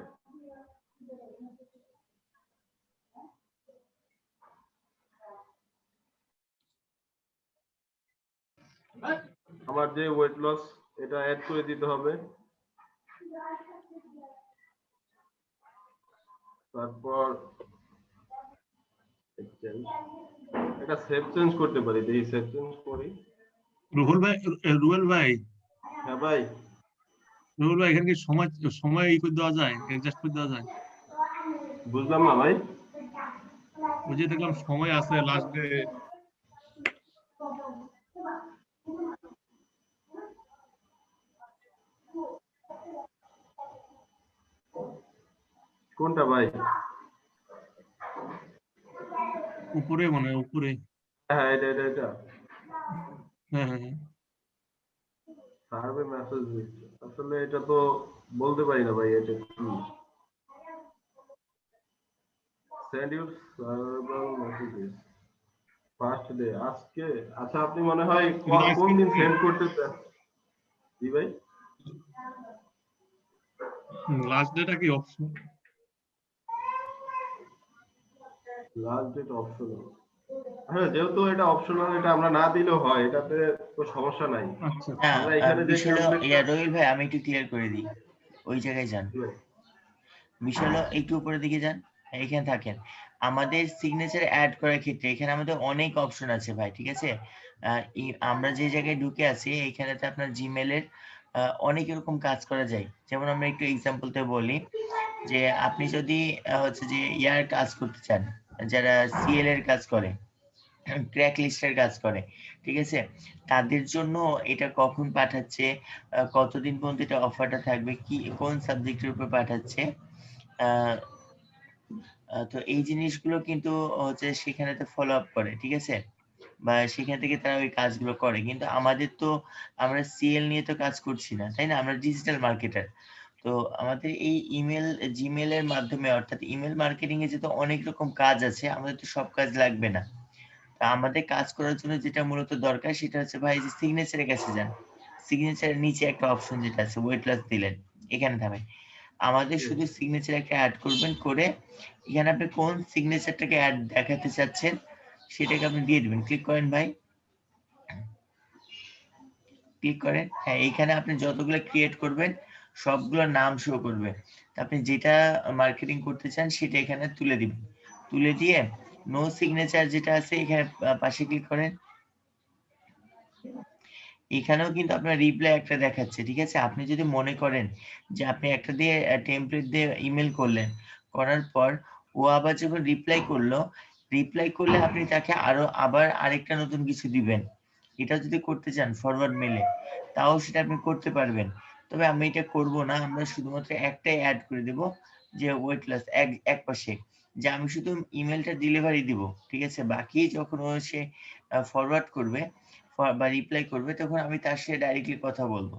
আমার যে ওয়েট লস, এটা অ্যাড করে দিতে হবে। তারপর এটা সেভ চেঞ্জ করতে পারি, দেখি সেভ চেঞ্জ করি। রুহুল ভাই, রুবেল ভাই, হ্যাঁ ভাই। রুহুল ভাই, এখানে কি সময় সময় ই করে দেওয়া যায়, অ্যাডজাস্ট করে দেওয়া যায়? বুঝলাম না ভাই। ওই যে দেখলাম সময় আছে লাস্ট ডে। কোনটা ভাই? উপরে মনে হয়, উপরে। হ্যাঁ, এটা হ্যাঁ হ্যাঁ হ্যাঁ। সার্ভে মেসেজ দিচ্ছে। আসলে এটা তো বলতে পারি না ভাই, এটা কি। Send your server messages first day আজকে। আচ্ছা, আপনি মনে হয় কোন দিন সেন্ড করতে চান? জি ভাই। লাস্ট ডেটা কি অপশন? Last date optional. হ্যাঁ, যেহেতু এটা অপশনাল, এটা আমরা না দিলেও হয়, এটাতে কোনো সমস্যা নাই। আচ্ছা। না, আমরা এখানে যে বিষয় হলো ক্যালকুলেটর। রবিল ভাই, আমি একটু ক্লিয়ার করে দিই, ওই জায়গায় যান। বিষয় হলো একটু উপরের দিকে যান, এখানে থাকেন। আমাদের সিগনেচার অ্যাড করার ক্ষেত্রে এখানে আমাদের অনেক অপশন আছে ভাই, ঠিক আছে? আমরা যে জায়গায় ঢুকে আছি এখানেতে আপনার জিমেলের অনেক এরকম কাজ করা যায়। যেমন আমরা একটু এক্সাম্পলতে বলি, যে আপনি যদি হচ্ছে যে ইয়ার কাজ করতে চান, যারা সিএল এর কাজ করে, ট্র্যাক লিস্টের কাজ করে, ঠিক আছে? তাদের জন্য এটা কখন পাঠাচ্ছে, কতদিন পর্যন্ত এটা অফারটা থাকবে, কি কোন সাবজেক্টের উপর পাঠাচ্ছে, আহ, তো এই জিনিসগুলো কিন্তু হচ্ছে সেখানে তো ফলো আপ করে, ঠিক আছে, বা সেখান থেকে তারা ওই কাজগুলো করে। কিন্তু আমাদের তো আমরা সিএল নিয়ে তো কাজ করছি না, তাই না? আমরা ডিজিটাল মার্কেটার। তো আমাদের এই জিমেল এর মাধ্যমে, অর্থাৎ ইমেল মার্কেটিং এ যেহেতু অনেক রকম কাজ আছে, আমাদের তো সব কাজ লাগবে না। তা আমাদের কাজ করার জন্য যেটা মূলত দরকার সেটা হচ্ছে ভাই যে সিগনেচারের কাছে যান। সিগনেচারের নিচে একটা অপশন যেটা আছে ওয়েট লস দিলেন, এখানে থামেন। আমাদের শুধু সিগনেচার একটা অ্যাড করবেন, করে এখানে আপনি কোন সিগনেচারটাকে অ্যাড দেখাতে চাচ্ছেন সেটাকে আপনি দিয়ে দিবেন। ক্লিক করেন ভাই, ক্লিক করেন। হ্যাঁ, এইখানে আপনি যতগুলো ক্রিয়েট করবেন সবগুলোর নাম শো করবে। আপনি যেটা মার্কেটিং করতে চান সেটা এখানে তুলে দিবেন। তুলে দিয়ে নো সিগনেচার যেটা আছে এখানে পাশে ক্লিক করেন। এখানেও কিন্তু আপনার রিপ্লাই একটা দেখাচ্ছে, ঠিক আছে? আপনি যদি মনে করেন যে আপনি একটা দিয়ে টেমপ্লেট দিয়ে ইমেল করলেন, করার পর ও আবার যখন রিপ্লাই করলে আপনি তাকে আবার আরেকটা নতুন কিছু দিবেন, এটা যদি করতে চান ফরওয়ার্ড মেলে, তাও সেটা আপনি করতে পারবেন। তবে আমি এটা করব না, আমরা শুধুমাত্র একটাই অ্যাড করে দেব, যে ওয়েট লস এক পাশে, যে আমি শুধু ইমেলটা ডেলিভারি দিব, ঠিক আছে? বাকি যখন ও সে ফরওয়ার্ড করবে বা রিপ্লাই করবে তখন আমি তার সাথে ডাইরেক্টলি কথা বলবো।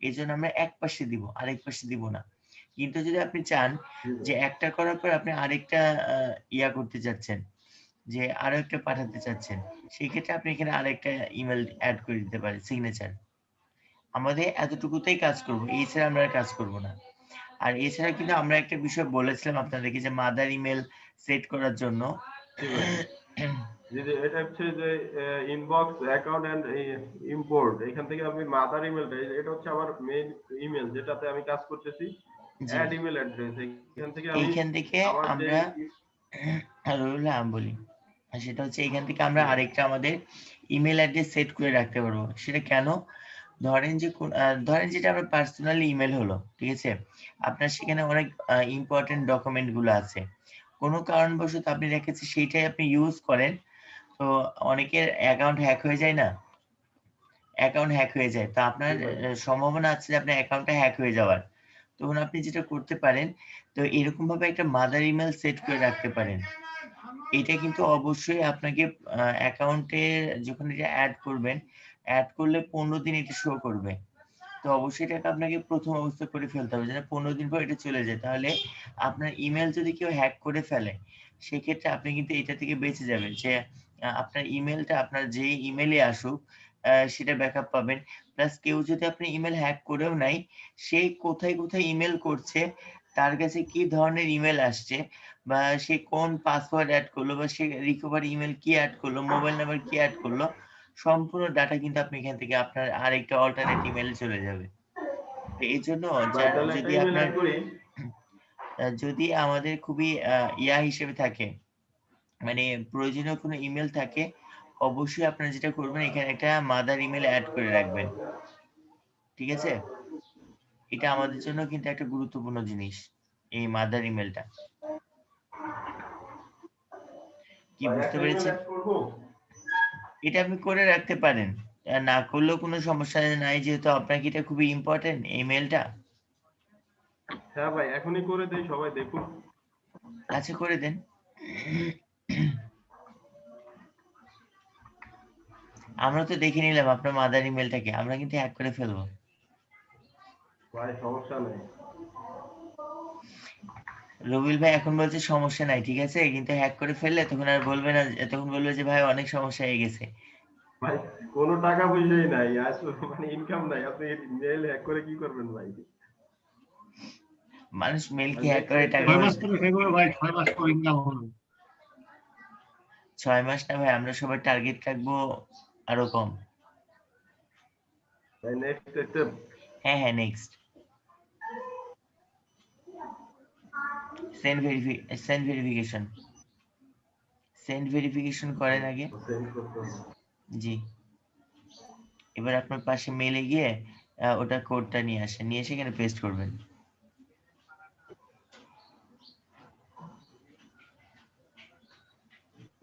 এই জন্য আমরা এক পাশে দিব, আরেক পাশে দিব না। কিন্তু যদি আপনি চান যে একটা করার পর আপনি আরেকটা ইয়া করতে চাচ্ছেন, যে আরো একটা পাঠাতে চাচ্ছেন, সেই ক্ষেত্রে আপনি এখানে আরেকটা ইমেল অ্যাড করে দিতে পারেন সিগনেচার। আমাদের এতটুকুতেই কাজ করব, এছাড়া আমরা আর কাজ করব না। আর এছাড়া কিন্তু আমরা একটা বিষয় বলেছিলাম আপনাদেরকে, যে মাদার ইমেল সেট করার জন্য জি জি, এটা হচ্ছে যে ইনবক্স অ্যাকাউন্ট এন্ড ইম্পোর্ট, এখান থেকে আপনি মাদার ইমেলটা, এটা হচ্ছে আমার মেইন ইমেল যেটাতে আমি কাজ করতেছি, জি, অ্যাড ইমেল অ্যাড্রেস, এখান থেকে আমি এইখান থেকে আমার যে আমরা আমি বলি, আর সেটা হচ্ছে এখান থেকে আমরা আরেকটা আমাদের ইমেল অ্যাড্রেস সেট করে রাখতে পারবো। সেটা কেন? ধরেন যেটা আমার পার্সোনালি ইমেল হলো, ঠিক আছে? আপনার সেখানে অনেক ইম্পর্টেন্ট ডকুমেন্ট গুলো আছে, কোনো কারণবশত আপনি রেখেছেন সেইটাই আপনি ইউজ করেন, তো অনেকের অ্যাকাউন্ট হ্যাক হয়ে যায় না? অ্যাকাউন্ট হ্যাক হয়ে যায়, তো আপনার সম্ভাবনা আছে যে আপনার অ্যাকাউন্টটা হ্যাক হয়ে যাওয়ার। তখন আপনি যেটা করতে পারেন, তো এরকম ভাবে একটা মাদার ইমেল সেট করে রাখতে পারেন। এটা কিন্তু অবশ্যই আপনাকে অ্যাকাউন্টে যখন এটা অ্যাড করবেন, অ্যাড করলে 15 দিন এটা শো করবে। তো অবশ্যই এটাকে আপনাকে প্রথম অবস্থা করে ফেলতে হবে, যেন 15 দিন পর এটা চলে যায়। তাহলে আপনার ইমেল যদি কেউ হ্যাক করে ফেলে, সেক্ষেত্রে আপনি কিন্তু এটা থেকে বেঁচে যাবেন, যে আপনার ইমেলটা আপনার যে ইমেলে আসুক সেটা ব্যাকআপ পাবেন। প্লাস কেউ যদি আপনি ইমেল হ্যাক করেও নাই, সে কোথায় কোথায় ইমেল করছে, তার কাছে কি ধরনের ইমেল আসছে, বা সে কোন পাসওয়ার্ড অ্যাড করলো, বা সে রিকভারি ইমেল কি অ্যাড করলো, মোবাইল নাম্বার কি অ্যাড করলো, সম্পূর্ণ ডাটা কিন্তু আপনি এখান থেকে আপনার আরেকটা অল্টারনেট ইমেলে চলে যাবে। তো এই জন্য ভাই তাহলে একটা যদি ইমেল আপনার অ্যাড করি। যদি আমাদের খুবই ইয়া হিসেবে থাকে, মানে প্রয়োজনীয় কোনো ইমেল থাকে, অবশ্যই আপনারা যেটা করবেন এখানে একটা মাদার ইমেল অ্যাড করে রাখবেন, ঠিক আছে? এটা আমাদের জন্য কিন্তু একটা গুরুত্বপূর্ণ জিনিস, এই মাদার ইমেলটা। কি ভাই বুঝতে একটা ইমেল পেরেছেন? অ্যাড করব। এটা আপনি করে রাখতে পারেন, না করলেও কোনো সমস্যা নাই, যেহেতু আপনার কি এটা খুবই ইম্পর্টেন্ট এই মেলটা। হ্যাঁ ভাই, এখনই করে দেই, সবাই দেখুন। আচ্ছা, করে দেন। আমরা তো দেখে নিলাম আপনার মাদার ইমেলটাকে, আমরা কিন্তু হ্যাক করে ফেলবো। ভাই সমস্যা নেই। রবিল ভাই এখন বলছে সমস্যা নাই, ঠিক আছে, কিন্তু হ্যাক করে ফেললে তখন আর বলবে না, তখন বলবে যে ভাই অনেক সমস্যা হয়ে গেছে। ভাই কোনো টাকা পয়সাই নাই, আসলে মানে ইনকাম নাই, আপনি মেল হ্যাক করে কি করবেন ভাই? মানুষ মেল কি হ্যাক নেক্সট করে টাকা 6 মাস পয়সা? পরে হয়ে যাবে ভাই, 6 মাস পর ইনকাম হবে। 6 মাস না ভাই, আমরা সবাই টার্গেট রাখবো আরো কম। ভাই নেক্সট স্টেপ। হ্যাঁ হ্যাঁ, নেক্সট ভেরিফিকেশন সেন্ড ভেরিফিকেশন করেন আগে। সেন্ড করতে হবে। জি, এবার আপনার পাশে মেলে গিয়ে ওটা কোডটা নিয়ে এসে এখানে পেস্ট করবেন।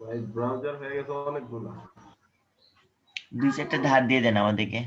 ভাই ব্রাউজার হয়ে গেছে অনেকগুলো। 2-4টা ধার দিয়ে দেন আমাদেরকে।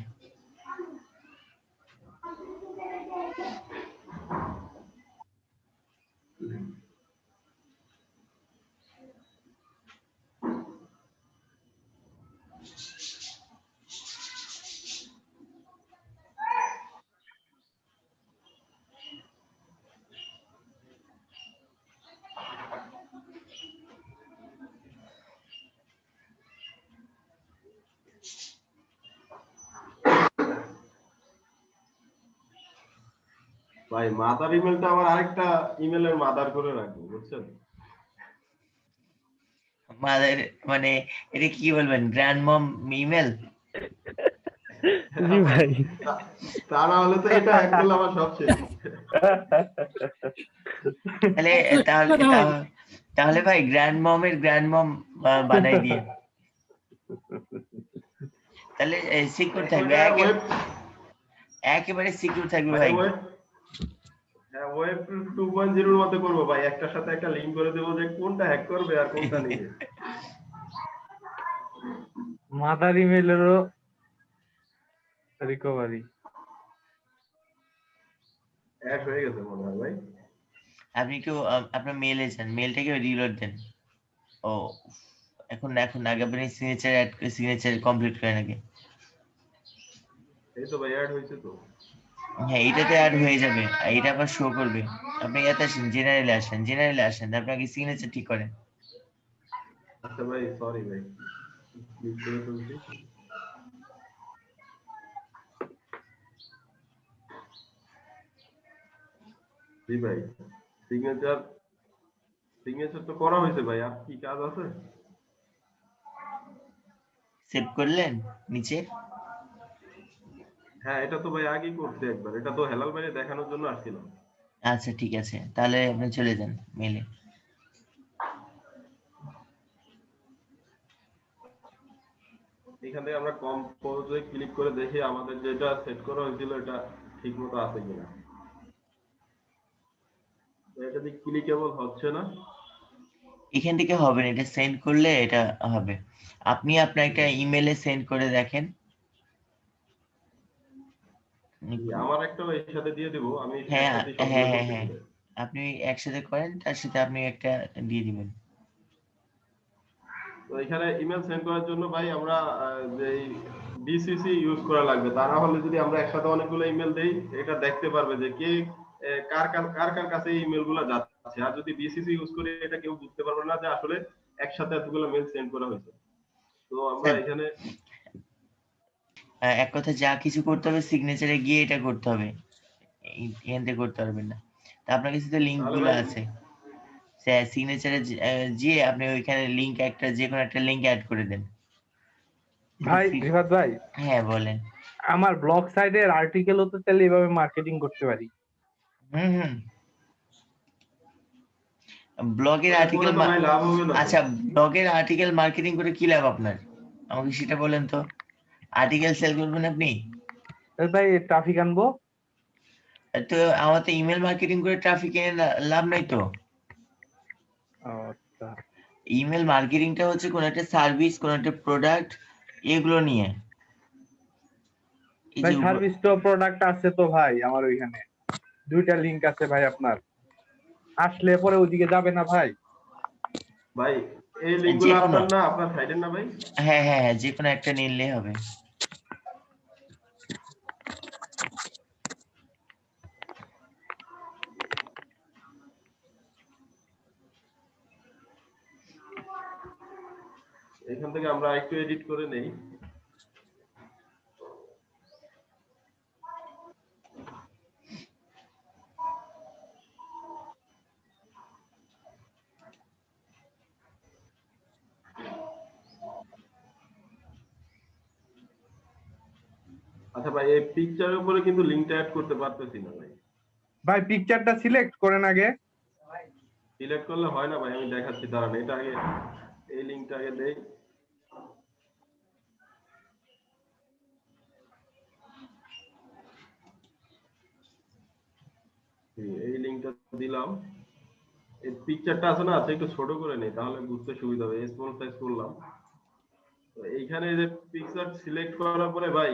ভাই মাদার ইমেলটা আবার আরেকটা ইমেলের মাদার করে রাখবো, বুঝছেন? মাদের মানে এটা কি বলবেন, গ্র্যান্ড মম ইমেল? জি ভাই। তা না হলে তো এটা হ্যাক করলে আমার সব শেষ। তাহলে তাহলে তাহলে ভাই গ্র্যান্ড মমের গ্র্যান্ড মম বানাই দিয়ে, তাহলে সিকিউর থাকবে, একেবারে সিকিউর থাকবে ভাই। হ্যাঁ, ওয়েব 2.0 এর মতো করবো ভাই, একটার সাথে একটা লিংক করে দেবো যে কোনটা হ্যাক করবে আর কোনটা নিবে। Mother ইমেলেরও recovery. হ্যাক হয়ে গেছে মনে হয় ভাই। আপনি একটু আপনার মেইলে যান, মেইলটাকে রিলোড দেন। ও এখন আগে আপনি সিগনেচার কমপ্লিট করেন আগে। এই তো ভাই অ্যাড হয়েছে তো। হ্যাঁ, এটাতে অ্যাড হয়ে যাবে, এটা আবার শো করবে। আপনি এতে আসেন, জেনারেলে আসেন, তারপর আগে সিগনেচার ঠিক করেন। আচ্ছা ভাই, সরি ভাই, ক্লিক করে ফেলছি। জি ভাই, সিগনেচার তো করা হয়েছে ভাই, আর কি কাজ আছে? সেভ করলেন নিচে? হ্যাঁ, এটা তো ভাই আগেই করছি একবার, এটা তো হেলাল ভাই দেখানোর জন্য আসছিলাম। আচ্ছা ঠিক আছে, তাহলে আপনি চলে যান মেইলে। এখান থেকে আমরা কম্পোজে ক্লিক করে দেখি আমাদের যেটা সেট করা হয়েছিল এটা ঠিকমতো আছে কিনা। তো এটা দিয়ে ক্লিকেবল হচ্ছে না। এখান থেকে হবে না, এটা সেন্ড করলে এটা হবে। আপনি আপনার একটা ইমেলে সেন্ড করে দেখেন। আমার একটা এর সাথে দিয়ে দিব, আমি হ্যাঁ একসাথে হ্যাঁ সবগুলো হ্যাঁ করতে হ্যাঁ, দিলে। আপনি একসাথে করেন, তার সাথে আপনি একটা দিয়ে দিবেন। তো এখানে ইমেল সেন্ড করার জন্য ভাই আমরা যে বিসিসি ইউজ করা লাগবে, তা না হলে যদি আমরা একসাথে অনেকগুলো ইমেল দেই এটা দেখতে পারবে যে কে কার কাছে এই ইমেলগুলো যাচ্ছে। আর যদি বিসিসি ইউজ করি এটা কেউ বুঝতে পারবে না যে আসলে একসাথে এতগুলো মেল সেন্ড করা হয়েছে। তো আমরা এখানে এক কথা, যা কিছু করতে হবে সিগনেচারে গিয়ে এটা করতে হবে, এখান থেকে করতে পারবেন না। তা আপনার কাছে তো লিঙ্ক তাহলে গুলো ভাই আছে, সিগনেচারে গিয়ে আপনি ওইখানে লিঙ্ক একটা, যে কোনো একটা লিঙ্ক অ্যাড করে দেন। ভাই রিফাত ভাই, হ্যাঁ বলেন। আমার ব্লগ সাইটের আর্টিকেলও তো তাহলে এইভাবে মার্কেটিং করতে পারি। হুম, ব্লগের করে আর্টিকেল, তো ভাই লাভ হবে না তো। আচ্ছা ব্লগের আর্টিকেল মার্কেটিং করে কি লাভ আপনার, আমাকে সেটা বলেন তো। আর্টিকেল সেল করবেন আপনি? তাহলে ভাই ট্রাফিক আনবো। তো আমার তো ইমেল মার্কেটিং করে ট্রাফিক এনে লাভ নাই তো। আচ্ছা ইমেল মার্কেটিংটা হচ্ছে কোন একটা সার্ভিস, কোন একটা প্রোডাক্ট, এগুলো নিয়ে। এই ভাই যে সার্ভিস তো প্রোডাক্ট আছে তো ভাই, আমার ওইখানে দুইটা লিংক আছে ভাই, আপনার আসলে পরে ওইদিকে যাবে না ভাই? ভাই এই যে লিংকগুলো কোনো, আপনার না, আপনার সাইডের না ভাই? হ্যাঁ হ্যাঁ হ্যাঁ, যে কোনো একটা নিলেই হবে। এখান থেকে আমরা একটু এডিট করে নেই। আচ্ছা ভাই, এই পিকচারের উপরে কিন্তু লিংকটা অ্যাড করতে পারতেছি না ভাই। ভাই পিকচারটা সিলেক্ট করেন আগে। সিলেক্ট করলে হয় না ভাই, আমি দেখাচ্ছি, দাঁড়ান, এটা আগে এই লিংকটা আগে দেই। এই লিংকটা দিলাম। এই পিকচারটা আছে না, আছে একটু ছোট করে নেই তাহলে বুঝতে সুবিধা হবে। স্মল সাইজ করলাম। তো এইখানে যে পিকচার সিলেক্ট করার পরে ভাই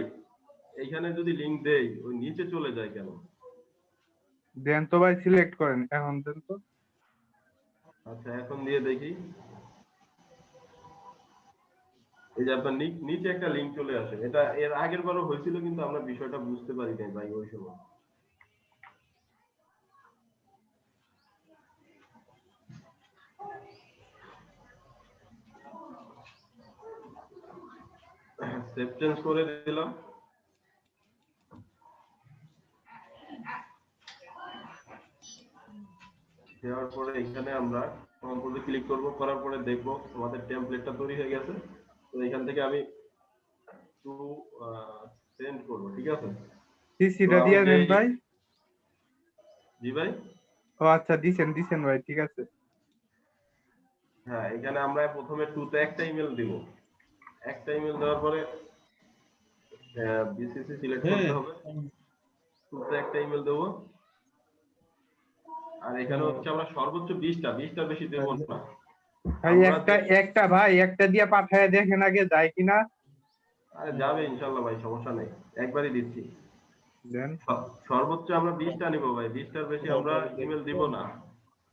এইখানে যদি লিংক দেই ওই নিচে চলে যায় কেন? দেন তো ভাই সিলেক্ট করেন, এখন দেন তো। আচ্ছা এখন দিয়ে দেখি। এই যে আপনার নিচে একটা লিংক চলে আসে, এটা এর আগের বারও হয়েছিল কিন্তু আমরা বিষয়টা বুঝতে পারি নাই ভাই ওই সময়। সেভ চেঞ্জ করে দিলাম। দেওয়ার পরে এখানে আমরা কম্পোজে ক্লিক করব, করার পরে দেখব আমাদের টেমপ্লেটটা তৈরি হয়ে গেছে। তো এখান থেকে আমি টু সেন্ড করব, ঠিক আছে? সিসিটা দিয়ে দেন ভাই। জি ভাই। ও আচ্ছা, দিছেন ভাই, ঠিক আছে। হ্যাঁ, এখানে আমরা প্রথমে টুতে একটা ইমেল দিব। একটা ইমেল দেওয়ার পরে বিসিসি সিলেক্ট করতে হবে। টুতে একটা ইমেল দেবো। আর এখানে হচ্ছে আমরা সর্বোচ্চ 20টা বেশি দেব না। ভাই একটা দিয়ে পাঠায় দেখেন আগে যায় কিনা। আরে যাবে ইনশাআল্লাহ ভাই, সমস্যা নেই, একবারই দিচ্ছি। দেন সর্বোচ্চ আমরা 20টা নিব ভাই, 20টার বেশি আমরা ইমেল দিব না।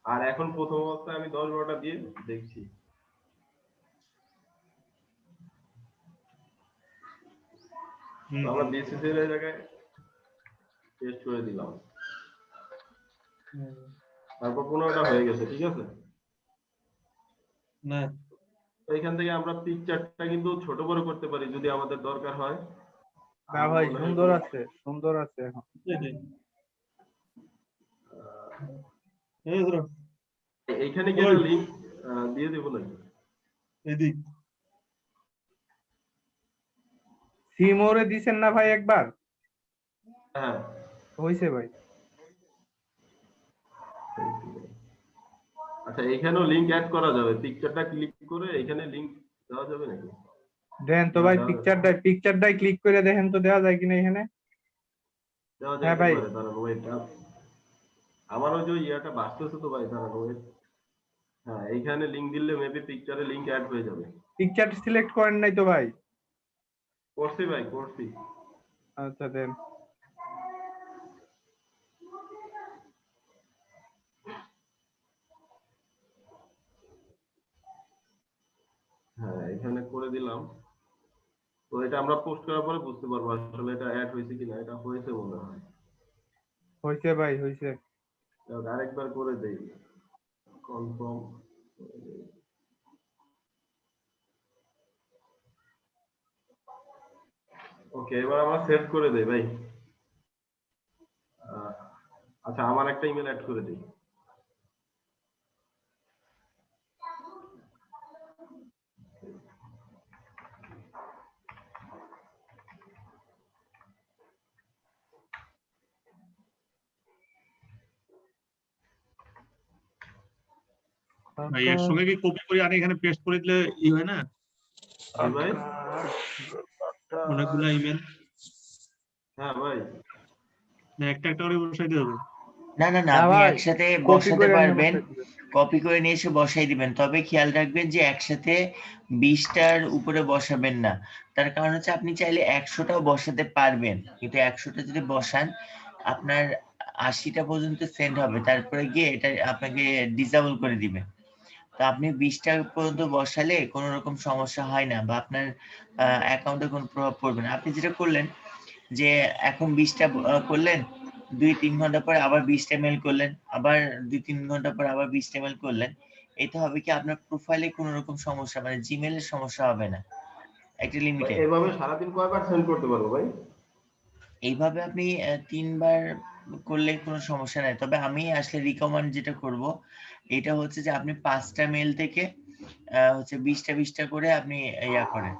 আর এখন প্রথম অবস্থায় আমি 10-12টা দিয়ে দেখছি। আমরা বিসিসি এর জায়গায় টেস্ট করে দিলাম, তারপর 15টা হয়ে গেছে, ঠিক আছে? না এখান থেকে আমরা পিকচারটা কিন্তু ছোট বড় করতে পারি যদি আমাদের দরকার হয়। না ভাই, সুন্দর আছে এখন। এইখানে কি একটা লিংক দিয়ে দেব নাকি? এদিক সিমোরে দিছেন না ভাই একবার? হ্যাঁ হইছে ভাই। আচ্ছা, এখানেও লিংক অ্যাড করা যাবে, পিকচারটা ক্লিক করে এখানে লিংক দেওয়া যাবে নাকি? দেন তো ভাই, পিকচারটাই ক্লিক করে দেখেন তো দেওয়া যায় কিনা এখানে। দেওয়া হ্যাঁ যায় ভাই। পারে, দাঁড়ান ওয়েট, আমার ওই যে ইয়াটা বাঁচতেছে তো ভাই, দাঁড়ান ওয়েট। হ্যাঁ, এইখানে লিংক দিলে মেবি পিকচারে লিংক অ্যাড হয়ে যাবে। পিকচার সিলেক্ট করেন নাই তো ভাই? করছি ভাই, করছি। আচ্ছা দেন। হ্যাঁ, এখানে করে দিলাম। তো এটা আমরা পোস্ট করার পরে বুঝতে পারবো আসলে এটা অ্যাড হয়েছে কিনা। এটা হয়েছে মনে হয়। হইছে ভাই, হইছে। আরেকবার করে দেই, কনফার্ম। ওকে, এবার আমরা সেভ করে দেই ভাই। আচ্ছা, আমার একটা ইমেল অ্যাড করে দিই। ভাই এর সঙ্গে কি কপি করে আনি এখানে পেস্ট করে দিলে ই হয় না? জি ভাই। অনেকগুলো ইমেল হ্যাঁ ভাই। না একটা করে বসাইতে হবে? না আপনি একসাথে বসাতে পারবেন, কপি করে নিয়ে এসে বসাই দিবেন। তবে খেয়াল রাখবেন যে একসাথে 20টার উপরে বসাবেন না। তার কারণ হচ্ছে আপনি চাইলে 100টাও বসাতে পারবেন, কিন্তু 100টা যদি বসান আপনার 80টা পর্যন্ত সেন্ড হবে, তারপরে গিয়ে এটা আপনাকে ডিসেবল করে দিবে। তো আপনি 20টা পর্যন্ত বসালে কোনো রকম সমস্যা হয় না, বা আপনার অ্যাকাউন্টে কোনো প্রভাব পড়বে না। আপনি যেটা করলেন যে এখন 20টা করলেন, 2-3 ঘন্টা পরে আবার 20টা মেল করলেন, আবার 2-3 ঘন্টা পরে আবার 20টা মেল করলেন, এতে হবে কি আপনার প্রোফাইলে কোনো রকম সমস্যা, মানে জিমেইলের সমস্যা হবে না, একটা লিমিটে। এভাবে সারাদিন কয়বার সেন্ড করতে পারবো ভাই? এইভাবে আপনি 3বার করলে কোনো সমস্যা নাই। তবে আমি আসলে রিকমেন্ড যেটা করব, এটা হচ্ছে যে আপনি 5টা মেল থেকে হচ্ছে 20টা করে আপনি ইয়া করেন,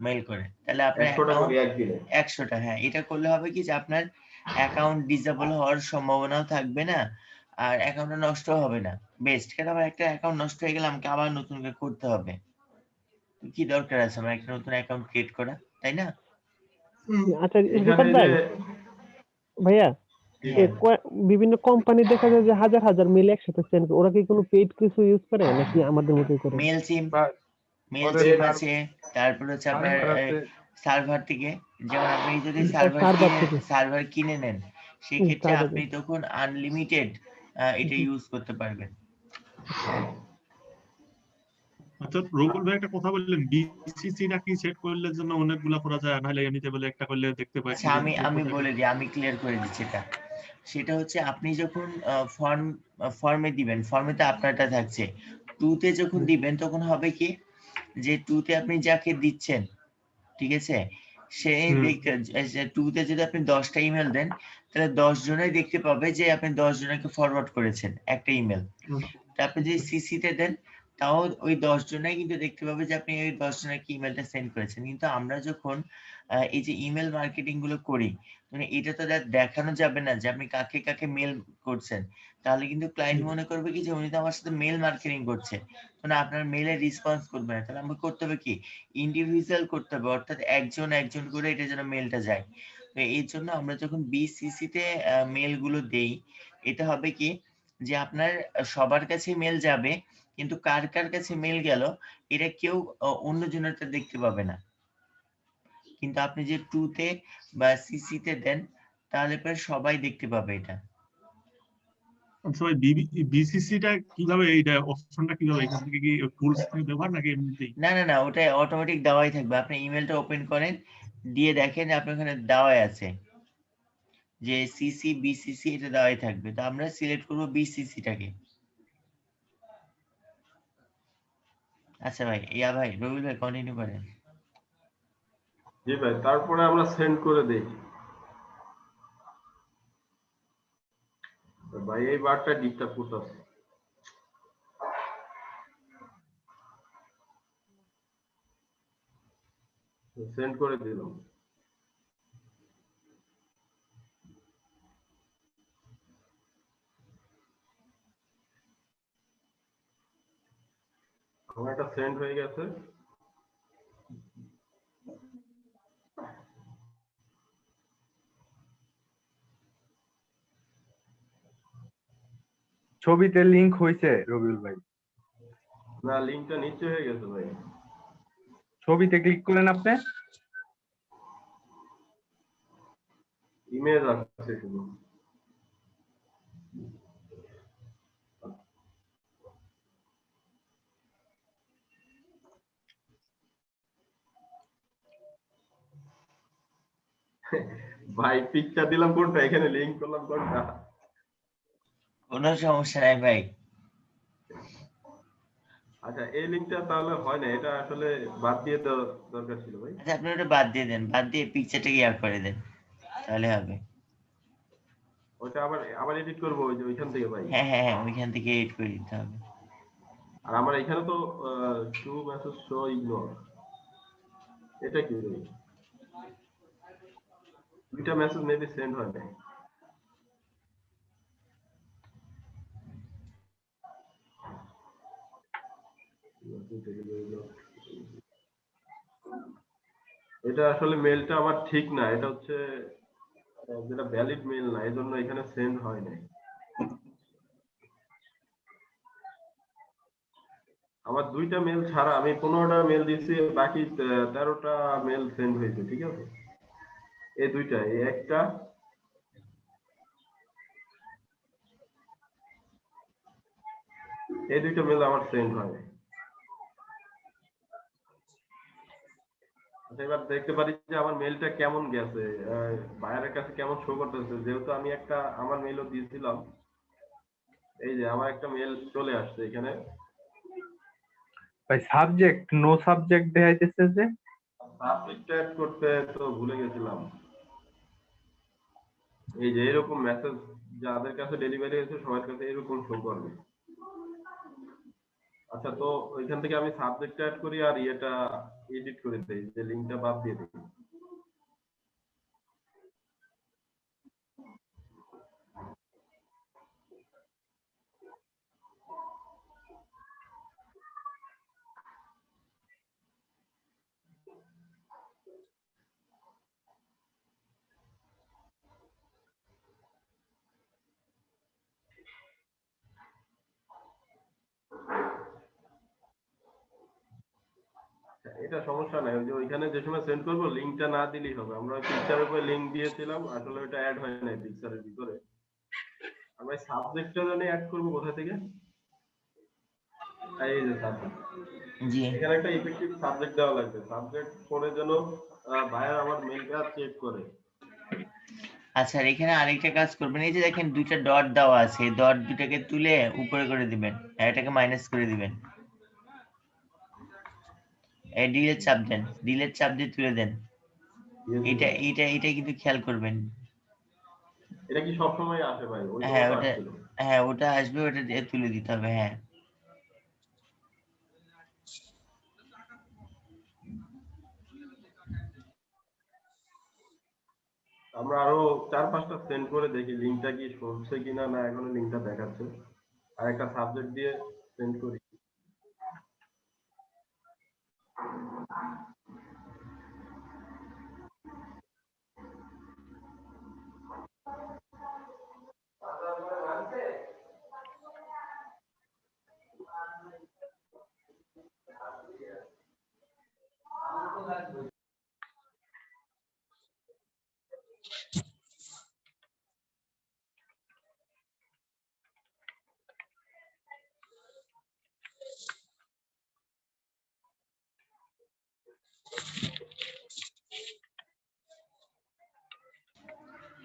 মেল করে, তাহলে আপনার 100টা করে একদিনে? 100টা, হ্যাঁ। এটা করলে হবে কি যে আপনার অ্যাকাউন্ট ডিসেবল হওয়ার সম্ভাবনাও থাকবে না, আর অ্যাকাউন্টটা নষ্ট হবে না। বেস্ট, কারণ আমার একটা অ্যাকাউন্ট নষ্ট হয়ে গেলে আমাকে আবার নতুন করে করতে হবে। কি দরকার আছে আমার একটা নতুন অ্যাকাউন্ট ক্রিয়েট করা, তাই না? আচ্ছা এখানে ভাই, যে ভাইয়া হ্যাঁ। বিভিন্ন কোম্পানি দেখা যায় যে হাজার হাজার মেল একসাথে সেন্ড করে, ওরা কি কোনো পেইড কিছু ইউজ করে নাকি আমাদের মতোই করে? মেল সিম আছে, তারপর হচ্ছে আপনার সার্ভার থেকে, যেমন আপনি যদি সার্ভার কিনে নেন, সেই ক্ষেত্রে আপনি তখন আনলিমিটেড এটা ইউজ করতে পারবেন। আচ্ছা রুবুল ভাই একটা কথা বললেন, বিসিসি নাকি সেট করলে জন্য অনেকগুলা করা যায়, নাহলে এমনিতে বলে একটা করলে দেখতে পাই। আচ্ছা, আমি বলে দিই, আমি ক্লিয়ার করে দিচ্ছি এটা। সেটা হচ্ছে আপনি যখন ফর্মে দিবেন, ফর্মে তো আপনারটা থাকছে, টুতে যখন দিবেন তখন হবে কি যে টুতে আপনি যাকে দিচ্ছেন, ঠিক আছে, সে টুতে যদি আপনি 10টা ইমেল দেন, তাহলে 10 জনই দেখতে পাবে যে আপনি 10 জনকে ফরওয়ার্ড করেছেন একটা ইমেল। তারপরে যদি সিসিতে দেন তাও ওই 10 জনাই কিন্তু দেখতে পাবে যে আপনি ওই 10 জনকে ইমেলটা সেন্ড করেছেন। কিন্তু আমরা যখন এই যে ইমেল মার্কেটিং গুলো করি, মানে এটা তো দেখানো যাবে না যে আপনি কাকে কাকে মেল করছেন। তাহলে কিন্তু ক্লায়েন্ট মনে করবে কি যে উনি তো আমার সাথে মেল মার্কেটিং করছে, তো না আপনার মেলে রেসপন্স করবে না। তাহলে আমাকে করতে হবে কি, ইন্ডিভিজুয়াল করতে হবে, অর্থাৎ একজন একজন করে এটা যেন মেলটা যায়। তো এই জন্য আমরা যখন বিসিসি তে মেল গুলো দেই, এটা হবে কি যে আপনার সবার কাছে মেল যাবে, কিন্তু কার কার কাছে মেল গেল এটা কেউ অন্যজনেরটা দেখতে পাবে না। কিন্তু আপনি যে টুতে বা সিসিতে দেন তাহলে পরে সবাই দেখতে পাবে এটা। আচ্ছা ভাই, বিসিসিটা কিভাবে, এইটা অপশনটা কিভাবে, এখান থেকে কি টুলস থেকে ব্যবহার নাকি এমনিতেই? না না না, ওটা অটোমেটিক দেওয়াই থাকবে। আপনি ইমেলটা ওপেন করেন, দিয়ে দেখেন আপনার ওখানে দেওয়াই আছে যে সিসি বিসিসি, এটা দেওয়াই থাকবে। তো আমরা সিলেক্ট করব বিসিসিটাকে। আচ্ছা ভাই, ভাই রবিউল ভাই কন্টিনিউ করেন। জি ভাই, তারপরে আমরা সেন্ড করে দেই। ভাই এই বারটা ডিস্টার্ব করতেছে। সেন্ড করে দিলাম। আমার একটা সেন্ড হয়ে গেছে। ছবিতে লিংক হয়েছে রবিউল ভাই, না, লিংকটা নিচে হয়ে গেছে ভাই। ছবিতে ক্লিক করেন আপনি। ইমেজ আসছে শুধু। ভাই পিকচার দিলাম কোনটা, এখানে লিংক করলাম কোনটা? কোনো সমস্যা নাই ভাই। আচ্ছা, এই লিংকটা তাহলে হয় না, এটা আসলে বাদ দিয়ে দেওয়া দরকার ছিল ভাই। আচ্ছা আপনি ওটা বাদ দিয়ে দেন, বাদ দিয়ে পিকচারটাকে ইয়ার করে দেন, তাহলে হবে। ওটা আবার আবার এডিট করবো ওই যে ওইখান থেকে ভাই। হ্যাঁ হ্যাঁ হ্যাঁ, ওইখান থেকে এডিট করে দিতে হবে। আর আমার এখানে তো টু মেসেজ শো ইগনোর, এটা কি ভাই? দুইটা মেসেজ মেবি সেন্ড হয় নাই। এটা আসলে মেলটা আমার ঠিক না, এটা হচ্ছে যেটা ভ্যালিড মেল না, এজন্য এখানে সেন্ড হয় নাই। আমার দুইটা মেল ছাড়া আমি 15টা মেল দিছি, বাকি 13টা মেল সেন্ড হয়েছে, ঠিক আছে? এই দুইটা, এই একটা, এই দুইটা মেল আমার সেন্ড হয় নাই। আচ্ছা, এবার দেখতে পারি যে আমার মেলটা কেমন গেছে, বায়ারের কাছে কেমন শো করতেছে। যেহেতু আমি একটা আমার মেলও দিয়েছিলাম, এই যে আমার একটা মেল চলে আসছে এখানে। ভাই সাবজেক্ট নো সাবজেক্ট দেখাইতেছে যে। সাবজেক্ট অ্যাড করতে তো ভুলে গেছিলাম। এই যে এরকম মেসেজ যাদের কাছে ডেলিভারি হয়েছে সবার কাছে এরকম শো করবে। আচ্ছা, তো ওইখান থেকে আমি সাবজেক্ট অ্যাড করি আর এটা এডিট করে দেই, যে লিংকটা বাদ দিয়ে দিই। এটা সমস্যা নাই, ওই যে ওইখানে যে সময় সেন্ড করবো লিংকটা না দিলেই হবে। আমরা ওই পিকচারের উপরে লিংক দিয়েছিলাম, আসলে ওটা অ্যাড হয় নাই পিকচারের ভিতরে। আমরা সাবজেক্টটা জানি অ্যাড করবো কোথা থেকে? এই যে সাবজেক্ট, জি এখানে একটা ইফেক্টিভ সাবজেক্ট দেওয়া লাগবে। সাবজেক্ট পরে যেন বায়ার আমার মেলটা চেক করে। আচ্ছা, আর এখানে আরেকটা কাজ করবেন, এই যে দেখেন দুইটা ডট দেওয়া আছে, এই ডট দুটাকে তুলে উপরে করে দিবেন, আর এটাকে মাইনাস করে দিবেন। এই ডিলেট চাপ দেন, ডিলেট চাপ দিয়ে তুলে দেন। এটা কিন্তু খেয়াল করবেন। এটা কি সবসময় আসে ভাই? ওই হ্যাঁ সময় তো ওটা, আসছিল। হ্যাঁ ওটা আসবে, ওটা দিয়ে তুলে দিতে হবে। হ্যাঁ আমরা আরো 4-5টা সেন্ড করে দেখি লিঙ্কটা কি সরছে কিনা, না এখনো লিঙ্কটা দেখাচ্ছে। আর একটা সাবজেক্ট দিয়ে সেন্ড করি।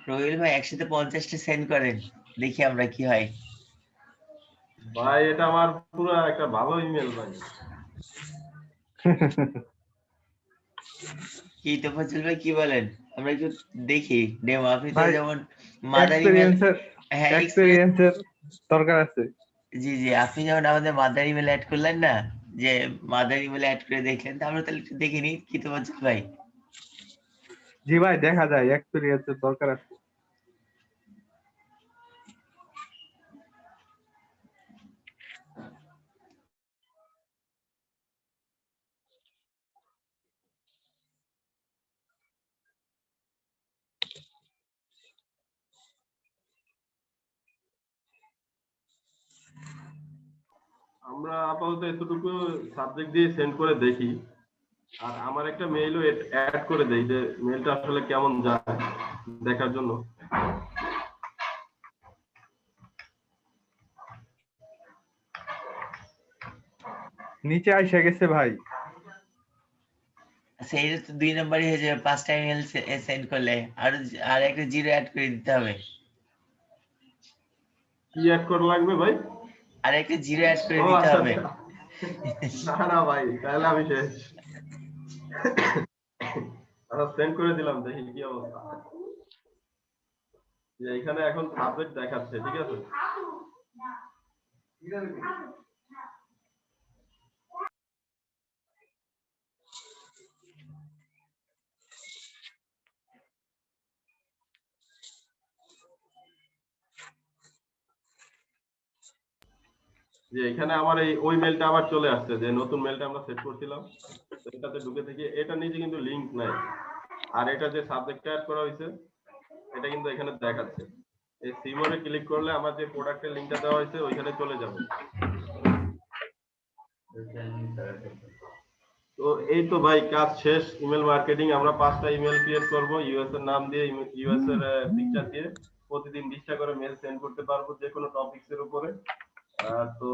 রোহিল ভাই একসাথে 50টা সেন্ড করেন, দেখি আমরা কি হয়। ভাই এটা আমার পুরো একটা ভালো ইমেল ভাই। কি তোফাজ্জল ভাই কি বলেন, আমরা একটু দেখি ডেমো। আপনি তো ভাই যেমন মাদার ইমেল, এক্সপেরিয়েন্সের হ্যাঁ experience, এক্সপেরিয়েন্সের দরকার আছে। জি জি, আপনি যেমন আমাদের মাদার ইমেল অ্যাড করলেন না, যে মাদার ইমেল অ্যাড করে দেখলেন, তো আমরা তাহলে একটু দেখে নিই কি তোফাজ্জল ভাই। জি ভাই, দেখা যায় এক্সপেরিয়েন্সের দরকার আছে। আমরা আপাতত এতটুকু সাবজেক্ট দিয়ে সেন্ড করে দেখি। আর আমার একটা মেইলও অ্যাড করে দেই, যে মেইলটা আসলে কেমন যায় দেখার জন্য। নিচে আইসা গেছে ভাই। আচ্ছা এটা তো 2 নম্বরই হয়ে যাবে, 5টা ইমেল সেন্ড করলে। আর আর একটা জিরো অ্যাড করে দিতে হবে। কি অ্যাড করা লাগবে ভাই? আর একটা জিরো অ্যাড করে ও দিতে আচ্ছা হবে। আচ্ছা। না না ভাই, তাহলে আমি শেষ। আচ্ছা সেন্ড করে দিলাম, দেখি কি অবস্থা। যে এখানে এখন সাবজেক্ট দেখাচ্ছে, ঠিক আছে। যে এখানে আমার এই ওই মেলটা আবার চলে আসছে, যে নতুন মেলটা আমরা সেট করছিলাম। তো এটাতে ঢুকে থেকে এটা নিজে কিন্তু লিংক নাই। আর এটা যে সাবজেক্টটা অ্যাড করা হয়েছে এটা কিন্তু এখানে দেখাচ্ছে। এই সিমোরে ক্লিক করলে আমার যে প্রোডাক্টের লিংকটা দেওয়া হয়েছে ওইখানে চলে যাবে। তো এই তো ভাই কাজ শেষ। ইমেল মার্কেটিং, আমরা 5টা ইমেল ক্রিয়েট করব ইউএস এর নাম দিয়ে, ইউএস এর পিকচার দিয়ে। প্রতিদিন 20টা করে মেল সেন্ড করতে পারবো যে কোনো টপিকস এর উপরে। তো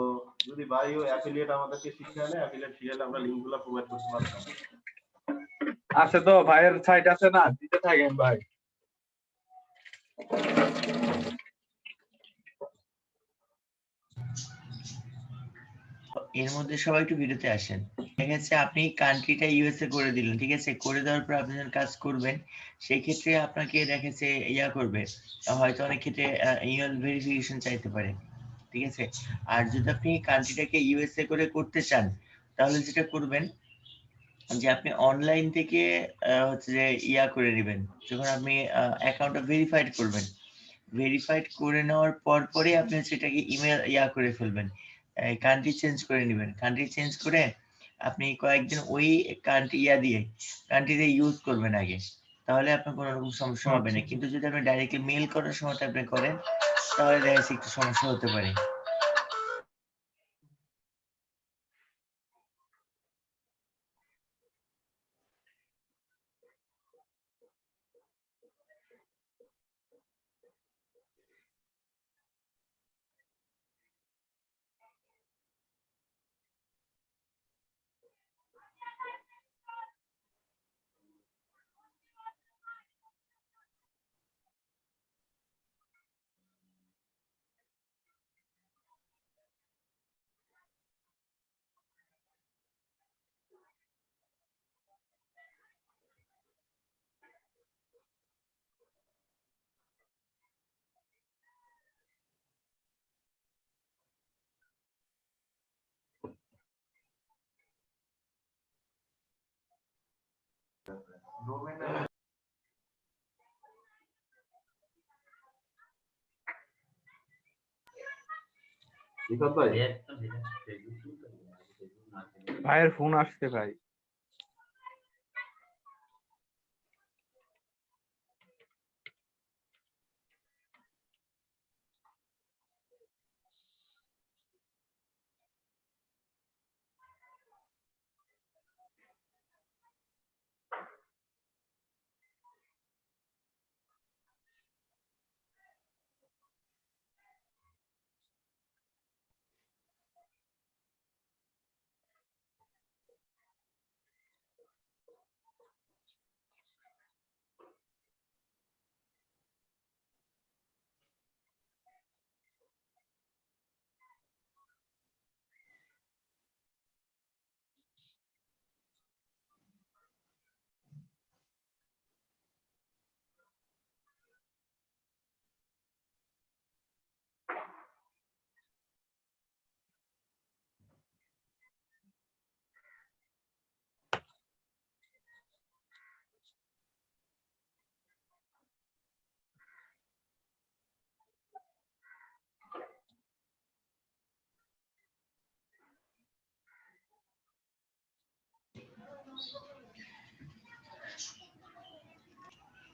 যদি ভাইও অ্যাফিলিয়েট আমাদেরকে শিখিয়ে নেয়, অ্যাফিলিয়েট শিখালে আমরা লিঙ্কগুলো প্রোভাইড করতে পারতাম। আছে তো ভাইয়ের সাইট আছে না, দিতে থাকেন ভাই। এর মধ্যে সবাই একটু বিরতি আসেন। দেখা যাচ্ছে আপনি কান্ট্রিটা ইউএসএ করে দিলেন, ঠিক আছে, করে দেওয়ার পর আপনি যখন কাজ করবেন সেই ক্ষেত্রে আপনাকে দেখা যাচ্ছে ইয়া করবে, হয়তো অনেক ক্ষেত্রে ইমেল ভেরিফিকেশন চাইতে পারে, ঠিক আছে। আর যদি আপনি কান্ট্রিটাকে ইউএসএ করে করতে চান, তাহলে যেটা করবেন যে আপনি অনলাইন থেকে হচ্ছে যে ইয়া করে নেবেন, যখন আপনি অ্যাকাউন্টটা ভেরিফাইড করবেন, ভেরিফাইড করে নেওয়ার পরে আপনি হচ্ছে এটাকে ইমেল ইয়া করে ফেলবেন, কান্ট্রি চেঞ্জ করে নেবেন। কান্ট্রি চেঞ্জ করে আপনি কয়েকদিন ওই কান্ট্রি ইয়া দিয়ে কান্ট্রিতে ইউজ করবেন আগে, তাহলে আপনার কোনো রকম সমস্যা হবে না। কিন্তু যদি আপনি ডাইরেক্টলি মেল করার সময়টা আপনি করেন, তাহলে দেখা যাচ্ছে একটু সমস্যা হতে পারে। রিফাত ভাই ভাইয়ের ফোন আসছে ভাই।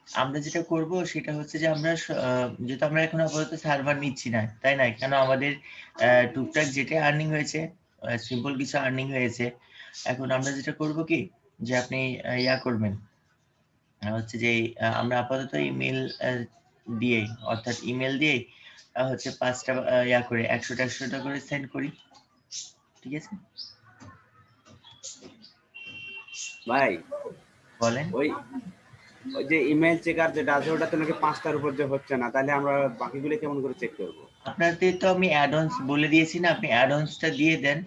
আমরা যেটা করব সেটা হচ্ছে যে আমরা যেহেতু আমরা এখন আপাতত সার্ভার নিচ্ছি না, তাই না? কেন আমাদের টুকটাক যেটা আর্নিং হয়েছে, সিম্পল কিছু আর্নিং হয়েছে। এখন আমরা যেটা করব কি, যে আপনি ইয়া করবেন, হচ্ছে যে আমরা আপাতত ইমেল দিয়ে, অর্থাৎ ইমেল দিয়ে হচ্ছে 5টা ইয়া করে 100টা করে সেন্ড করি, ঠিক আছে? ভাই বলেন। ওই ওই যে ইমেল চেকার যেটা আছে ওটাতে নাকি 5টার উপর যে হচ্ছে না, তাহলে আমরা বাকিগুলো কেমন করে চেক করব? আপনাদের তো আমি অ্যাডঅনস বলে দিয়েছি না, আপনি অ্যাডঅনসটা দিয়ে দেন।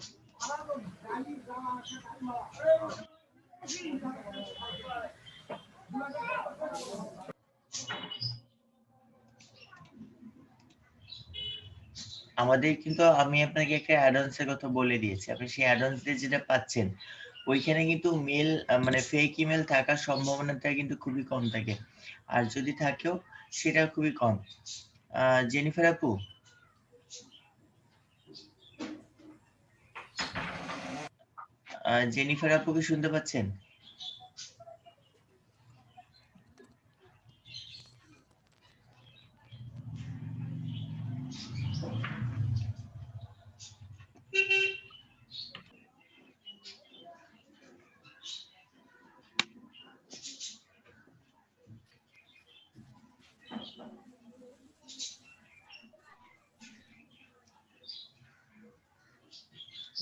আমাদের কিন্তু আমি আপনাকে একটা অ্যাডভান্সের কথা বলে দিয়েছি, আপনি সেই অ্যাডভান্স দিয়ে যেটা পাচ্ছেন ওইখানে কিন্তু মেল মানে ফেক ইমেল থাকার সম্ভাবনাটা কিন্তু খুবই কম থাকে, আর যদি থাকেও সেটা খুবই কম। জেনিফার আপু, জেনিফার আপুকে শুনতে পাচ্ছেন?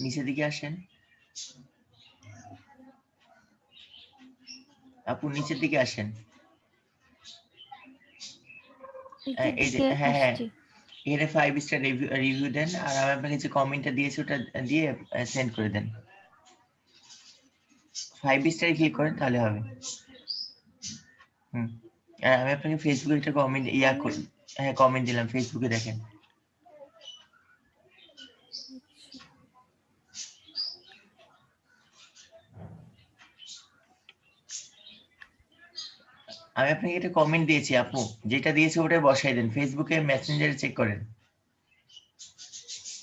নিচের দিকে আসেন আপু, নিচের দিকে আসেন। এই যে হ্যাঁ হ্যাঁ, এখানে 5 স্টার রিভিউ দেন, আর আমি আপনাকে যে কমেন্টটা দিয়েছি ওটা দিয়ে সেন্ড করে দেন। 5 স্টারে ক্লিক করেন তাহলে হবে। আমি আপনাকে ফেসবুকে একটা কমেন্ট করি, হ্যাঁ কমেন্ট দিলাম, ফেসবুকে দেখেন। আমি আপনাকে একটা কমেন্ট দিয়েছি আপু, যেটা দিয়েছে ওটা বসাই দেন, ফেসবুকে মেসেঞ্জারে চেক করেন।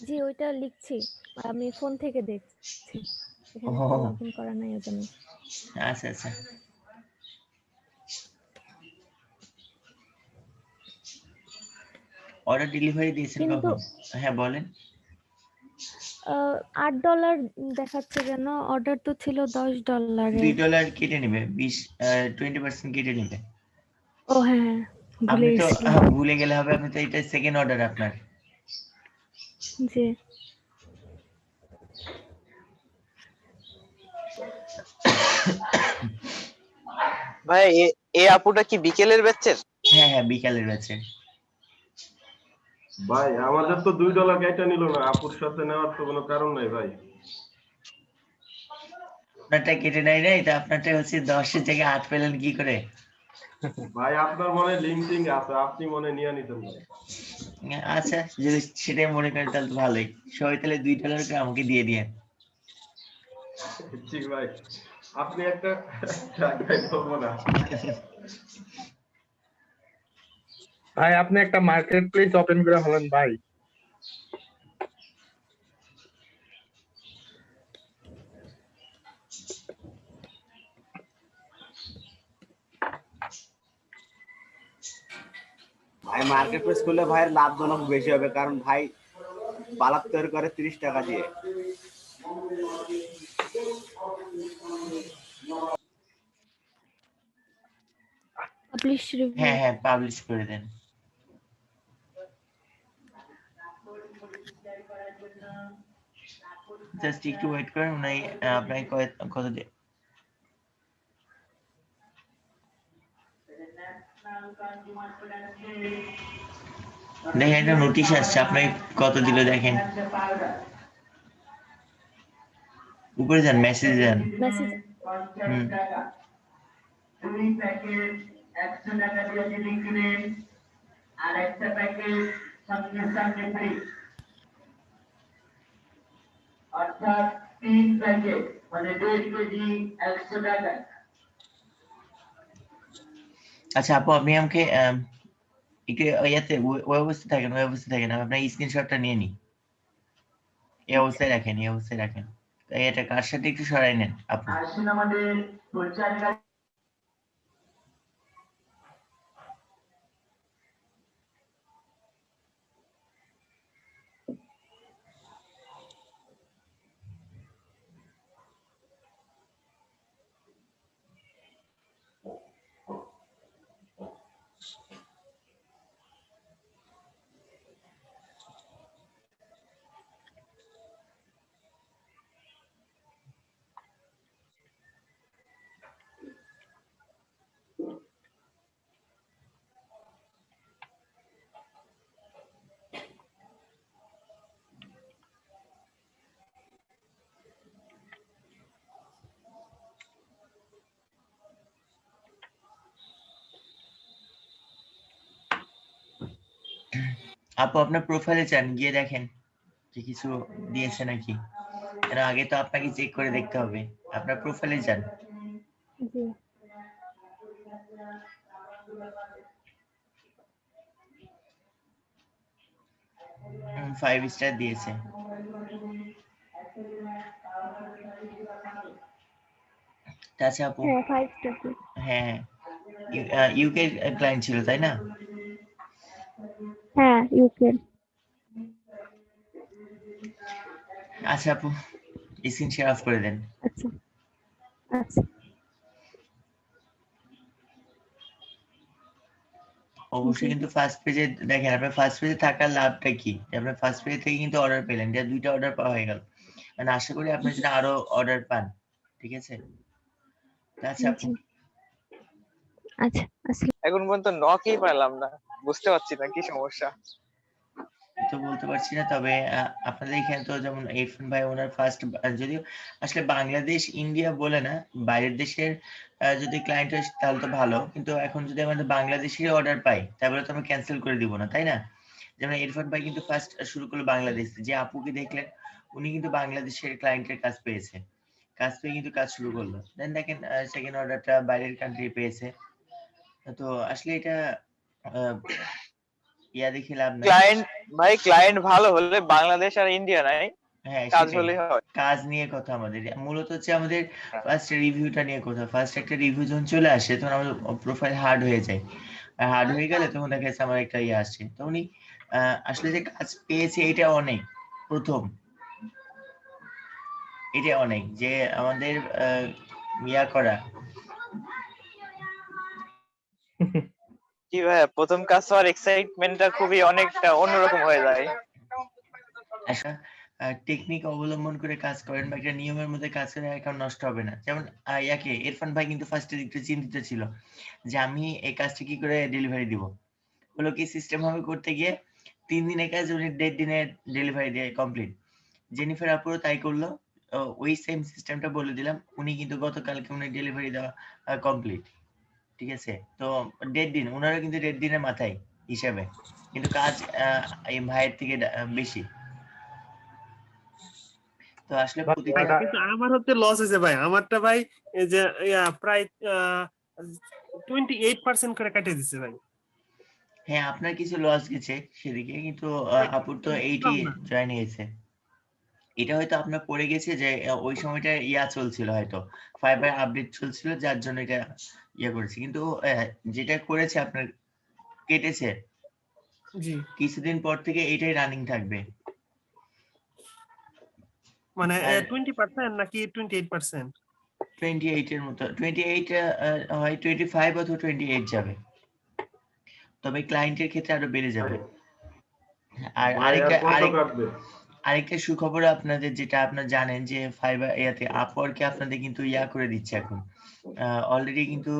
জি ওইটা লিখছি, আমি ফোন থেকে দেখছি, এখানে লগইন করা নাই এজন্য। আচ্ছা আচ্ছা, অর্ডার ডেলিভারি দিয়েছেন কখন? হ্যাঁ বলেন। $8 দেখাচ্ছে কেন? অর্ডার তো ছিল $10। $2 কেটে নেবে, 20% কেটে নেবে। ও হ্যাঁ, আপনি তো ভুলে গেলে হবে, আপনি তো এটা সেকেন্ড অর্ডার আপনার। জি ভাই এই আপুটা কি বিকেলের ব্যাচের? হ্যাঁ হ্যাঁ বিকালের ব্যাচে। ভাই আমাদের তো $2 কেটে নিল না, আপুর সাথে নেওয়ার তো কোনো কারণ নাই ভাই। আপনারটা কেটে নেয় নাই, তা আপনারটা হচ্ছে 10-এর জায়গায় 8 পেলেন কি করে? ভাই আপনার মনে লিঙ্কিং আছে, আপনি মনে নিয়ে নিতেন ভাই। আচ্ছা যদি সেটাই মনে করেন তাহলে তো ভালোই, সবাই তাহলে $2 করে আমাকে দিয়ে দিয়েন। ঠিক ভাই, আপনি একটা ভাই বলবো না। ভাই আপনি একটা মার্কেট প্লেস ওপেন করে হলেন ভাই। ভাই মার্কেট প্লেস করলে ভাইয়ের লাভজনক বেশি হবে, কারণ ভাই বালাপ তৈরি করে 30 টাকা দিয়ে। Publish review. হ্যাঁ হ্যাঁ পাবলিশ করে দেন। জাস্ট একটু ওয়েট করেন, উনি আপনাকে কত দিয়ে দেখেন, একটা নোটিশ আসছে, আপনাকে কত দিল দেখেন, উপরে যান, মেসেজ যান। মেসেজ হুম, আচ্ছা আপু আপনি আমাকে একটু ইয়াতে ওই অবস্থায় থাকেন, ওই অবস্থায় থাকেন, আমি আপনার স্ক্রিনশটটা নিয়ে নিই। এই অবস্থায় রাখেন, এই অবস্থায় রাখেন। এটা কার সাথে একটু সরাই নেন আপু। আপু আপনার প্রোফাইলে যান, গিয়ে দেখেন যে কিছু দিয়েছে নাকি, এর আগে তো আপনাকে চেক করে দেখতে হবে। আপনার প্রোফাইলে যান। জি 5 স্টার দিয়েছে। আচ্ছা আপু, হ্যাঁ 5 স্টার। হ্যাঁ ইউকে ক্লায়েন্ট ছিল তাই না? হ্যাঁ ইউকে। আচ্ছা আপু, স্ক্রিন শেয়ার অফ করে দেন। আচ্ছা আচ্ছা অবশ্যই কিন্তু ফার্স্ট পেজে দেখেন, আপনার ফার্স্ট পেজে থাকার লাভটা কি, যে আপনার ফার্স্ট পেজ থেকে কিন্তু অর্ডার পেলেন, যে 2টা অর্ডার পাওয়া হয়ে গেল, মানে আশা করি আপনি যেন আরো অর্ডার পান। ঠিক আছে, আচ্ছা আপু। জি আচ্ছা আসলে এখন পর্যন্ত নকই পেলাম না, বুঝতে পারছি না কি সমস্যা। তো বলতে পারছি না, তবে আপনাদের এখানে তো যেমন ইরফান ভাই ওনার ফার্স্ট, যদিও আসলে বাংলাদেশ ইন্ডিয়া বলে না, বাইরের দেশের যদি ক্লায়েন্ট হয় তাহলে তো ভালো, কিন্তু এখন যদি আমাদের বাংলাদেশের অর্ডার পাই তাহলে তো আমরা ক্যান্সেল করে দিব না, তাই না? যেমন ইরফান ভাই কিন্তু ফার্স্ট শুরু করলো বাংলাদেশ, যে আপুকে দেখলেন উনি কিন্তু বাংলাদেশের ক্লায়েন্টের কাজ পেয়েছে, কাজ পেয়ে কিন্তু কাজ শুরু করলো, দেন দেখেন সেকেন্ড অর্ডারটা বাইরের কান্ট্রি পেয়েছে। তো আসলে এটা ইয়া দেখে লাভ নাই। ক্লায়েন্ট ভালো হলে বাংলাদেশ আর ইন্ডিয়া নাই, হ্যাঁ কাজ সেটাই, হলেই হয়। কাজ নিয়ে কথা আমাদের, মূলত হচ্ছে আমাদের ফার্স্ট রিভিউটা নিয়ে কথা। ফার্স্ট একটা রিভিউ যখন চলে আসে তখন আমাদের প্রোফাইল হার্ড হয়ে যায়, আর হার্ড হয়ে গেলে তখন দেখা যাচ্ছে আমার একটা ইয়ে আসছে, তো উনি আসলে যে কাজ পেয়েছে এটা অনেক, প্রথম এটা অনেক, যে আমাদের ইয়া করা। কি ভাই, প্রথম কাজ হওয়ার এক্সাইটমেন্টটা খুবই অনেকটা অন্যরকম হয়ে যায়। একটা টেকনিক অবলম্বন করে কাজ করেন বা একটা নিয়মের মধ্যে কাজ করে এখন নষ্ট হবে না। যেমন ইয়াকে ইরফান ভাই কিন্তু ফার্স্টে একটু চিন্তিত ছিল যে আমি এই কাজটা কি করে ডেলিভারি দিব, হলো কি সিস্টেম হবে করতে গিয়ে 3 দিনের কাজ উনি 1.5 দিনে ডেলিভারি দিয়ে কমপ্লিট। জেনিফার আপুরও তাই করলো, ওই সেম সিস্টেমটা বলে দিলাম, উনি কিন্তু গতকালকে উনি ডেলিভারি দেওয়া কমপ্লিট। ঠিক আছে, তো 1.5 দিন, ওনারও কিন্তু 1.5 দিনের মাথায় হিসাবে, কিন্তু কাজ এই ভাইয়ের থেকে বেশি। তো তো আসলে প্রতিটা কিন্তু আমার হচ্ছে লস হয়েছে ভাই, আমারটা ভাই এই যে প্রায় 28% করে কেটে দিচ্ছে ভাই। হ্যাঁ আপনার কিছু লস গেছে সেদিকে, কিন্তু আপুর তো 80 জয়েন হয়েছে। এটা হয়তো আপনার পড়ে গেছে যে ওই সময়টা চলছিল, হয়তো ফাইবার আপডেট চলছিল, যার জন্য এটা করেছে। কিন্তু যেটা করেছে আপনার কেটেছে, জি কিছুদিন পর থেকে এটাই রানিং থাকবে। মানে 20% নাকি 28%? 28 এর মতো, 28 হয় 25 অথবা 28 যাবে, তবে ক্লায়েন্টের ক্ষেত্রে আরো বেড়ে যাবে। আর আরেকটা সুখবর আপনাদের, যেটা আপনারা জানেন যে ফাইবার আপওয়ার্কে আপনাদের কিন্তু করে দিচ্ছে এখন অলরেডি, কিন্তু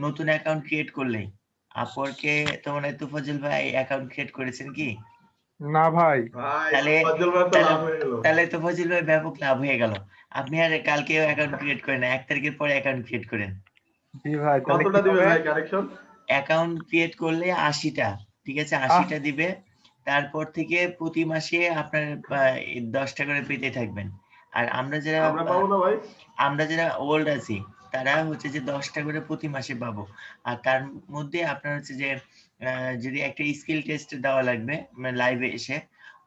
নতুন অ্যাকাউন্ট ক্রিয়েট করলেই আপওয়ার্কে, তো মানে তুফাজুল ভাই অ্যাকাউন্ট ক্রিয়েট করেছেন কি? না ভাই। তাহলে তুফাজুল ভাই ব্যাপক লাভ হয়ে গেল। আপনি আর কালকে অ্যাকাউন্ট ক্রিয়েট করেন না, 1 তারিখের পরে অ্যাকাউন্ট ক্রিয়েট করেন। জি ভাই, কতটা দিবে ভাই কারেকশন? অ্যাকাউন্ট ক্রিয়েট করলে 80টা, ঠিক আছে, 80টা দিবে। তারপর থেকে প্রতি মাসে আপনার 10টা করে পেতে থাকবেন। আর আমরা যারা ওল্ড আছি তারা হচ্ছে যে 10টা করে প্রতি মাসে পাবো। আর তার মধ্যে আপনার হচ্ছে যে যদি একটা স্কিল টেস্ট দেওয়া লাগবে মানে লাইভে এসে,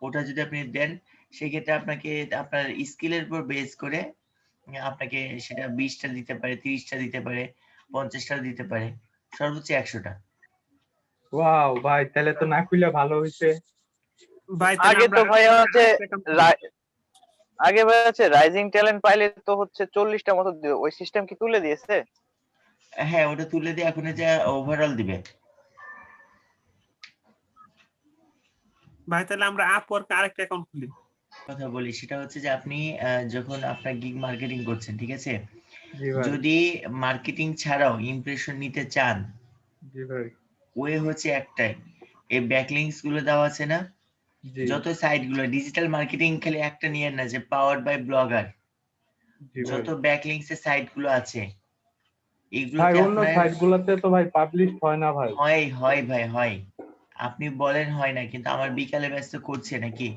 ওটা যদি আপনি দেন সেক্ষেত্রে আপনাকে আপনার স্কিলের উপর বেস করে আপনাকে সেটা 20টা দিতে পারে, 30টা দিতে পারে, 50টা দিতে পারে, সর্বোচ্চ 100টা। ওয়াও ভাই, তাহলে তো না খুলে ভালো হইছে ভাই। আগে তো ভাই হচ্ছে রাইজিং ট্যালেন্ট পাইলে তো হচ্ছে 40টা মতো দিত, ওই সিস্টেম কি তুলে দিয়েছে? হ্যাঁ ওটা তুলে দিয়ে এখন যে ওভারঅল দিবে। ভাই তাহলে আমরা আপওয়ার্ক আরেকটা অ্যাকাউন্ট খুলি। কথা বলি, সেটা হচ্ছে যে আপনি যখন আপনার গিগ মার্কেটিং করছেন, ঠিক আছে, জি ভাই। যদি মার্কেটিং ছাড়াও ইমপ্রেশন নিতে চান, জি ভাই, ওয়ে হচ্ছে একটাই, এই ব্যাকলিংকস গুলো দেওয়া আছে না, যত সাইট গুলো ডিজিটাল মার্কেটিং, খালি একটা নিয়ে না যে পাওয়ার্ড বাই ব্লগার, যত ব্যাকলিংকস এর সাইট গুলো আছে ভাই অন্য সাইটগুলোতে তো ভাই পাবলিশ হয় না ভাই। হয় ভাই হয়, আপনি বলেন হয় না, কিন্তু আমার বিকালে ব্যস্ত করছে নাকি?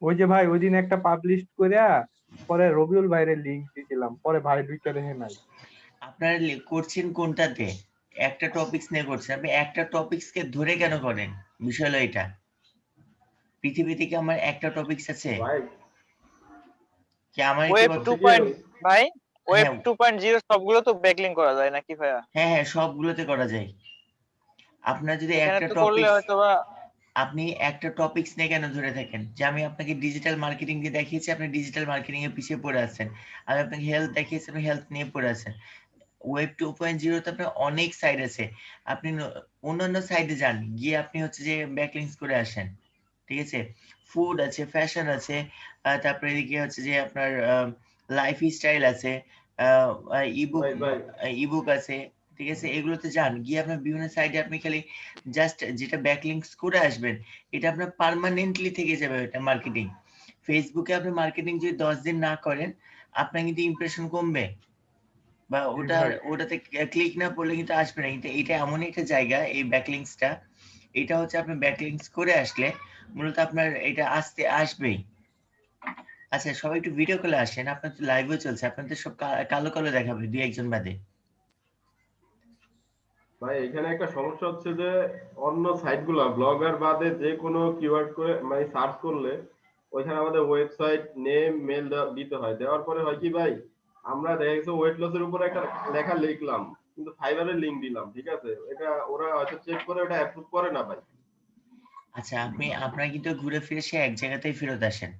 ওই যে ভাই ওইদিন একটা পাবলিশ কইরা পরে রবিউল ভাইয়ের লিংক দিয়েছিলাম, পরে ভাই দুইটা দেখে নাই। আপনারা করছেন কোনটাতে? একটা টপিকস নিয়ে করছেন, আপনি একটা টপিকস কে ধরে কেন করেন? বিষয় হলো এটা, পৃথিবীতে কি আমার একটা টপিকস আছে কি? আমার ওয়েব 2. ভাই ওয়েব 2.0 সবগুলো তো ব্যাকলিংক করা যায় নাকি ভাইয়া? হ্যাঁ সবগুলোতে করা যায়। আপনার যদি একটা আপনি একটা টপিকস নিয়ে কেন ধরে থাকেন? যে আমি আপনাকে ডিজিটাল মার্কেটিং দিয়ে দেখিয়েছি, আপনি ডিজিটাল মার্কেটিং এর পিছিয়ে পড়ে আছেন। আমি আপনাকে হেলথ দেখিয়েছি, আপনি হেলথ নিয়ে পড়ে আছেন। ওয়েব 2.0 তে আপনার অনেক সাইট আছে, আপনি অন্যান্য সাইটে যান, গিয়ে আপনি হচ্ছে যে ব্যাকলিংকস করে আসেন, ঠিক আছে। ফুড আছে, ফ্যাশন আছে, তারপরে এদিকে হচ্ছে যে আপনার লাইফস্টাইল আছে, ইবুক আছে, ঠিক আছে। এগুলোতে যান, গিয়ে আপনার বিভিন্ন সাইটে আপনি খালি জাস্ট যেটা ব্যাকলিংকস করে আসবেন, এটা আপনার পার্মানেন্টলি থেকে যাবে। এটা মার্কেটিং, ফেসবুকে আপনি মার্কেটিং যদি 10 দিন না করেন, আপনার কিন্তু ইমপ্রেশন কমবে, বা ওটাতে ক্লিক না করলে কিন্তু আসবে না। কিন্তু এটা এমন একটা জায়গা, এই ব্যাকলিংকসটা, এটা হচ্ছে আপনি ব্যাকলিংকস করে আসলে মূলত আপনার এটা আসবেই। আচ্ছা সবাই একটু ভিডিও কলে আসেন, আপনার তো লাইভও চলছে, আপনার তো সব কালো কালো দেখাবে দুই একজন বাদে। ভাই এখানে একটা সমস্যা হচ্ছে যে অন্য সাইটগুলো ব্লগার বাদে যে কোনো কিওয়ার্ড করে মানে সার্চ করলে ওইখানে আমাদের ওয়েবসাইট নেম মেল দিতে হয়। দেওয়ার পরে হয় কি ভাই, আমরা দেখা গেছে ওয়েট লসের উপর একটা লেখা লিখলাম, কিন্তু ফাইবারের লিংক দিলাম, ঠিক আছে, এটা ওরা হয়তো চেক করে ওটা অ্যাপ্রুভ করে না ভাই। আচ্ছা আপনারা কিন্তু ঘুরে ফিরে সে এক জায়গাতেই ফেরত আসেন।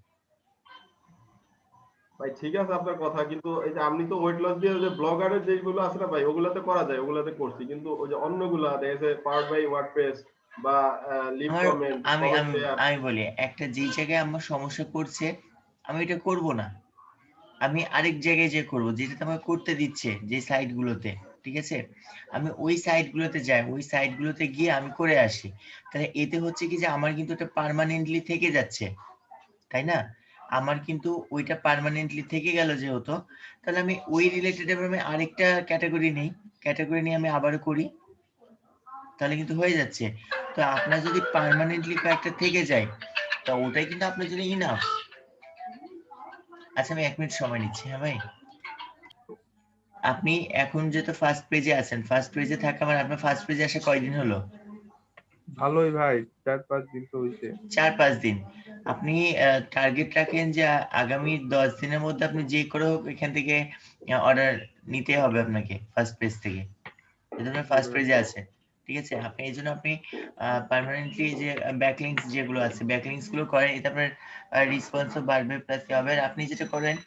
ভাই ঠিক আছে আপনার কথা, কিন্তু এই যে আপনি তো ওয়েট লস দিয়ে যে ব্লগারের যেগুলো আছে না ভাই, ওগুলাতে করা যায়, ওগুলাতে করছি, কিন্তু ওই যে অন্যগুলা দেখেছে পাওয়ার্ড বাই ওয়ার্ডপ্রেস বা লিভ কমেন্ট, আমি বলি একটা যে জায়গায় আমার সমস্যা করছে, আমি এটা করব না, আমি আরেক জায়গায় যে করব যেটা আমাকে করতে দিচ্ছে যে সাইটগুলোতে, ঠিক আছে, আমি ওই সাইটগুলোতে যাই, ওই সাইটগুলোতে গিয়ে আমি করে আসি। তাহলে এতে হচ্ছে কি যে আমার কিন্তু এটা পার্মানেন্টলি থেকে যাচ্ছে, তাই না? আমার কিন্তু ওইটা পার্মানেন্টলি থেকে গেল যেহেতু, তাহলে আমি ওই রিলেটেড আমি আরেকটা ক্যাটাগরি নিয়ে আমি আবারও করি, তাহলে কিন্তু হয়ে যাচ্ছে। তো আপনার যদি পার্মানেন্টলি কয়েকটা থেকে যায়, তা ওটাই কিন্তু আপনার জন্য ইনাফ। আচ্ছা আমি 1 মিনিট সময় নিচ্ছি। হ্যাঁ ভাই, আপনি এখন যেহেতু ফার্স্ট পেজে আছেন, ফার্স্ট পেজে থাকা মানে আপনার ফার্স্ট পেজে আসা কয়দিন হলো? ভালোই ভাই, 4-5 দিন তো হইছে। 4-5 দিন। আপনি টার্গেট রাখেন যে আগামী 10 দিনের মধ্যে আপনি যে করে হোক এখান থেকে অর্ডার নিতে হবে আপনাকে ফার্স্ট পেজ থেকে। যেহেতু ফার্স্ট পেজে আছে, ঠিক আছে? আপনি এই জন্য আপনি পার্মানেন্টলি যে ব্যাকলিংকস যেগুলো আছে ব্যাকলিংকস গুলো করেন, এতে আপনার রেসপন্সও বাড়বে প্লাস কি হবে। আপনি যেটা করেন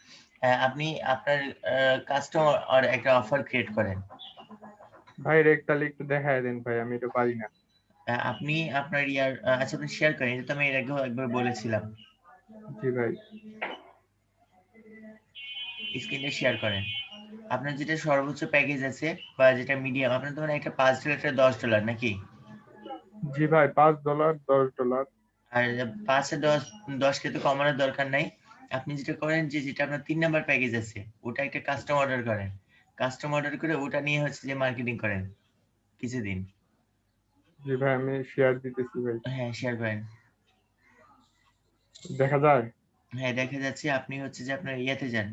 আপনি আপনার কাস্টমার আর একটা অফার ক্রিয়েট করেন। ভাই রেক তাহলে একটু দেখায় দেন ভাই, আমি এটা পারি না। আপনি আপনার ইয়ার আচ্ছা আপনি শেয়ার করেন, এটা তো আমি এর আগেও একবার বলেছিলাম। জি ভাই। স্ক্রিনে শেয়ার করেন। আপনার যেটা সর্বোচ্চ প্যাকেজ আছে বা যেটা মিডিয়াম, আপনার তো মানে একটা $5 একটা $10 নাকি? জি ভাই, $5 $10। আর 5 আর 10 কে তো কমানোর দরকার নাই। আপনি যেটা করেন যে যেটা আপনার 3 নাম্বার প্যাকেজ আছে ওটা একটা কাস্টম অর্ডার করেন। কাস্টম অর্ডার করে ওটা নিয়ে হচ্ছে যে মার্কেটিং করেন কিছুদিন। জি ভাই, আমি শেয়ার দিতেছি ভাই। হ্যাঁ শেয়ার করেন। দেখা যায়? হ্যাঁ দেখা যাচ্ছে। আপনি হচ্ছে যে আপনার ইয়াতে যান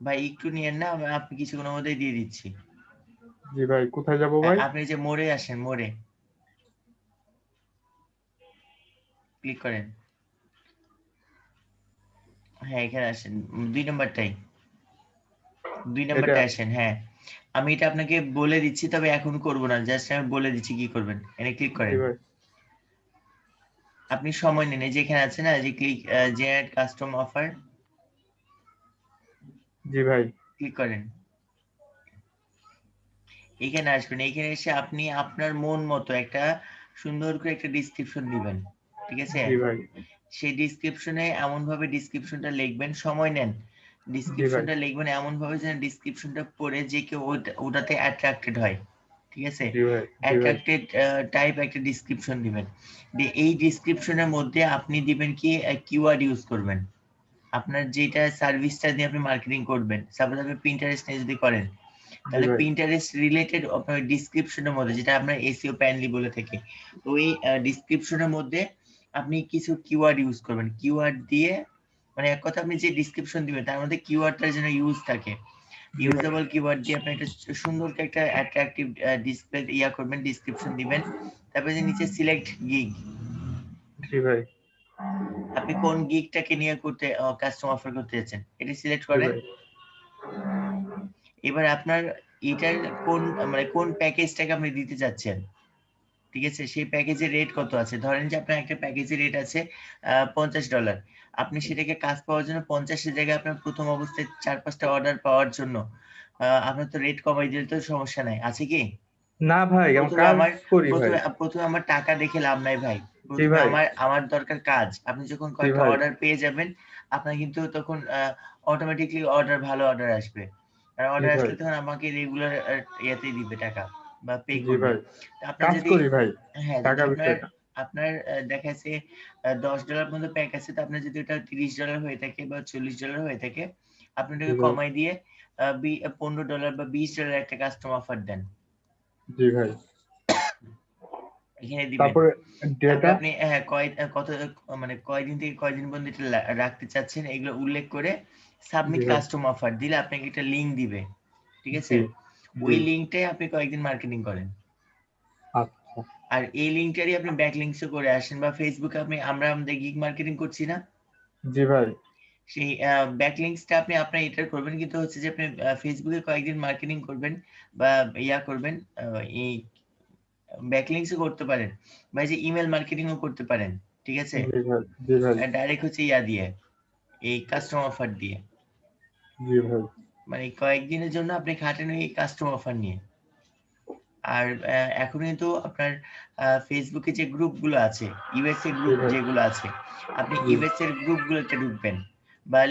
ভাই, একটু নিয়েন না, আপনি কিছুক্ষণের মধ্যেই দিয়ে দিচ্ছি। জি ভাই, কোথায় যাব ভাই? আপনি যে মোড়ে আসেন, মোড়ে ক্লিক করেন। হ্যাঁ এখানে আসেন, 2 নাম্বারটাই, 2 নাম্বারটা আসেন। হ্যাঁ আমি এটা আপনাকে বলে দিচ্ছি, তবে এখন করব না, জাস্ট আমি বলে দিচ্ছি কি করবেন। এখানে ক্লিক করেন। জি ভাই। আপনি সময় নেন, এই যে এখানে আছে না যে ক্লিক জেনারেট কাস্টম অফার, জি ভাই। ক্লিক করেন। এখানে আসবেন, এখানে এসে আপনি আপনার মন মতো একটা সুন্দর করে একটা ডেসক্রিপশন দিবেন, ঠিক আছে? জি ভাই। সেই ডেসক্রিপশনে এমন ভাবে ডেসক্রিপশনটা লিখবেন, সময় নেন, ডেসক্রিপশনটা লিখবেন এমন ভাবে যেন ডেসক্রিপশনটা পড়ে যে কেউ ওটাতে অ্যাট্রাক্টেড হয়, ঠিক আছে? জি ভাই। অ্যাট্রাক্টেড টাইপ একটা ডেসক্রিপশন দিবেন। এই ডেসক্রিপশনের মধ্যে আপনি দিবেন কি কিওয়ার্ড ইউজ করবেন। আপনার যেটা সার্ভিসটা দিয়ে আপনি মার্কেটিং করবেন, সাপোজ আপনি পিন্টারেস্ট নিয়ে যদি করেন, তাহলে পিন্টারেস্ট রিলেটেড আপনার ডেসক্রিপশনের মধ্যে, যেটা আমরা এসইও প্যানেলি বলে থাকি, তো এই ডেসক্রিপশনের মধ্যে আপনি কিছু কিওয়ার্ড ইউজ করবেন। কিওয়ার্ড দিয়ে মানে এক কথা আপনি যে ডেসক্রিপশন দিবেন তার মধ্যে কিওয়ার্ডটার যেন ইউজ থাকে, ইউজেবল কিওয়ার্ড দিয়ে আপনি একটা সুন্দর একটা অ্যাট্রাকটিভ ডিসপ্লে ইয়া করবেন, ডেসক্রিপশন দিবেন। তারপরে যে নিচে সিলেক্ট গিগ, জি ভাই। আপনি কোন গিগটাকে নিয়ে করতে কাস্টম অফার করতে যাচ্ছেন এটা সিলেক্ট করেন। এবার আপনার এটার কোন মানে কোন প্যাকেজটাকে আপনি দিতে যাচ্ছেন, ঠিক আছে? সেই প্যাকেজের রেট কত আছে। ধরেন যে আপনার একটা প্যাকেজের রেট আছে $50, আপনি সেটাকে কাজ পাওয়ার জন্য 50-এর জায়গায় আপনার প্রথম অবস্থায় 4-5টা অর্ডার পাওয়ার জন্য আপনার তো রেট কমাই দিলে তো সমস্যা নাই, আছে কি? না ভাই, আমি কাজ করি ভাই। প্রথমে আমার টাকা দেখে লাভ নাই ভাই, প্রথমে আমার দরকার কাজ। আপনি যখন কয়েকটা অর্ডার পেয়ে যাবেন আপনার কিন্তু তখন অটোমেটিকলি ভালো অর্ডার আসবে, আর অর্ডার আসলে তখন আমাকে রেগুলার ইয়াতেই দিবে টাকা বা পে করবে। আপনার যদি হ্যাঁ আপনার দেখাচ্ছে $10 পর্যন্ত প্যাক আছে, তো আপনার যদি ওটা $30 হয়ে থাকে বা $40 হয়ে থাকে, আপনি ওটাকে কমাই দিয়ে $15 বা $20 একটা কাস্টম অফার দেন। জি ভাই। এখানে দিবেন। তারপরে ডেটা আপনি কত মানে কয়দিন থেকে কয়দিন পর্যন্ত এটা রাখতে চাচ্ছেন এগুলো উল্লেখ করে সাবমিট কাস্টম অফার দিলে আপনাকে একটা লিংক দিবে, ঠিক আছে? ওই লিংকটাই আপনি কয়েকদিন মার্কেটিং করেন। আচ্ছা। আর এই লিংকটারই আপনি ব্যাকলিংকসও করে আসেন, বা ফেসবুকে আমরা আমাদের গিগ মার্কেটিং করছি না? জি ভাই। সেই ব্যাকলিংকসটা আপনি আপনার এটা করবেন, কিন্তু হচ্ছে যে আপনি ফেসবুকে কয়েকদিন মার্কেটিং করবেন বা ইয়া করবেন, এই ব্যাকলিংকসও করতে পারেন বা যে ইমেল মার্কেটিংও করতে পারেন, ঠিক আছে? জি ভাই। ডাইরেক্ট হচ্ছে ইয়া দিয়ে এই কাস্টম অফার দিয়ে। জি ভাই। মানে কয়েকদিনের জন্য আপনি খাটেন এই কাস্টম অফার নিয়ে। আর এখন কিন্তু আপনার ফেসবুকে যে গ্রুপগুলো আছে, ইউএসএ গ্রুপ যেগুলো আছে, আপনি ইউএসএ এর গ্রুপগুলোতে ঢুকবেন, বা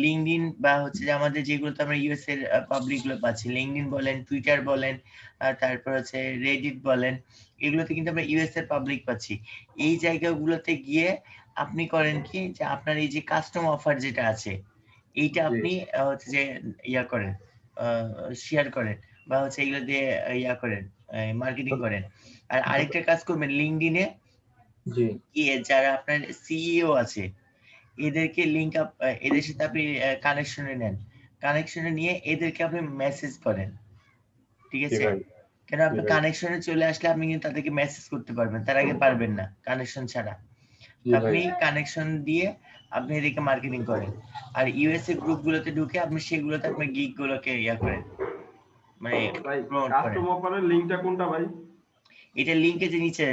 লিঙ্কডইন বা হচ্ছে যে আমাদের যেগুলোতে আমরা ইউএস এর পাবলিক গুলো পাচ্ছি, লিঙ্কডইন বলেন, টুইটার বলেন, তারপর হচ্ছে রেডিট বলেন, এগুলোতে কিন্তু আমরা ইউএস এর পাবলিক পাচ্ছি। এই জায়গাগুলোতে গিয়ে আপনি করেন কি, যে আপনার এই যে কাস্টম অফার যেটা আছে এইটা আপনি হচ্ছে যে ইয়া করেন, শেয়ার করেন বা হচ্ছে এগুলো দিয়ে ইয়া করেন, মার্কেটিং করেন। আর আরেকটা কাজ করবেন, লিঙ্কডইনে জি যারা আপনার সিইও আছে এদেরকে লিংক আপ, এদের সাথে আপনি কানেকশনে নেন, কানেকশনে নিয়ে এদেরকে আপনি মেসেজ করেন, ঠিক জি আছে? ভাই কেন জি আপনি ভাই কানেকশনে চলে আসলে আপনি কিন্তু তাদেরকে মেসেজ করতে পারবেন, তার আগে পারবেন না কানেকশন ছাড়া। জি তো ভাই আপনি কানেকশন দিয়ে আপনি এদিকে মার্কেটিং করেন, আর ইউএসএ গ্রুপগুলোতে ঢুকে আপনি সেগুলোতে আপনার গিগ গুলোকে ইয়া করেন, মানে ভাই প্রমোট করেন। কাস্টম অফারের লিংকটা কোনটা ভাই? এটা লিংকে যে নিচে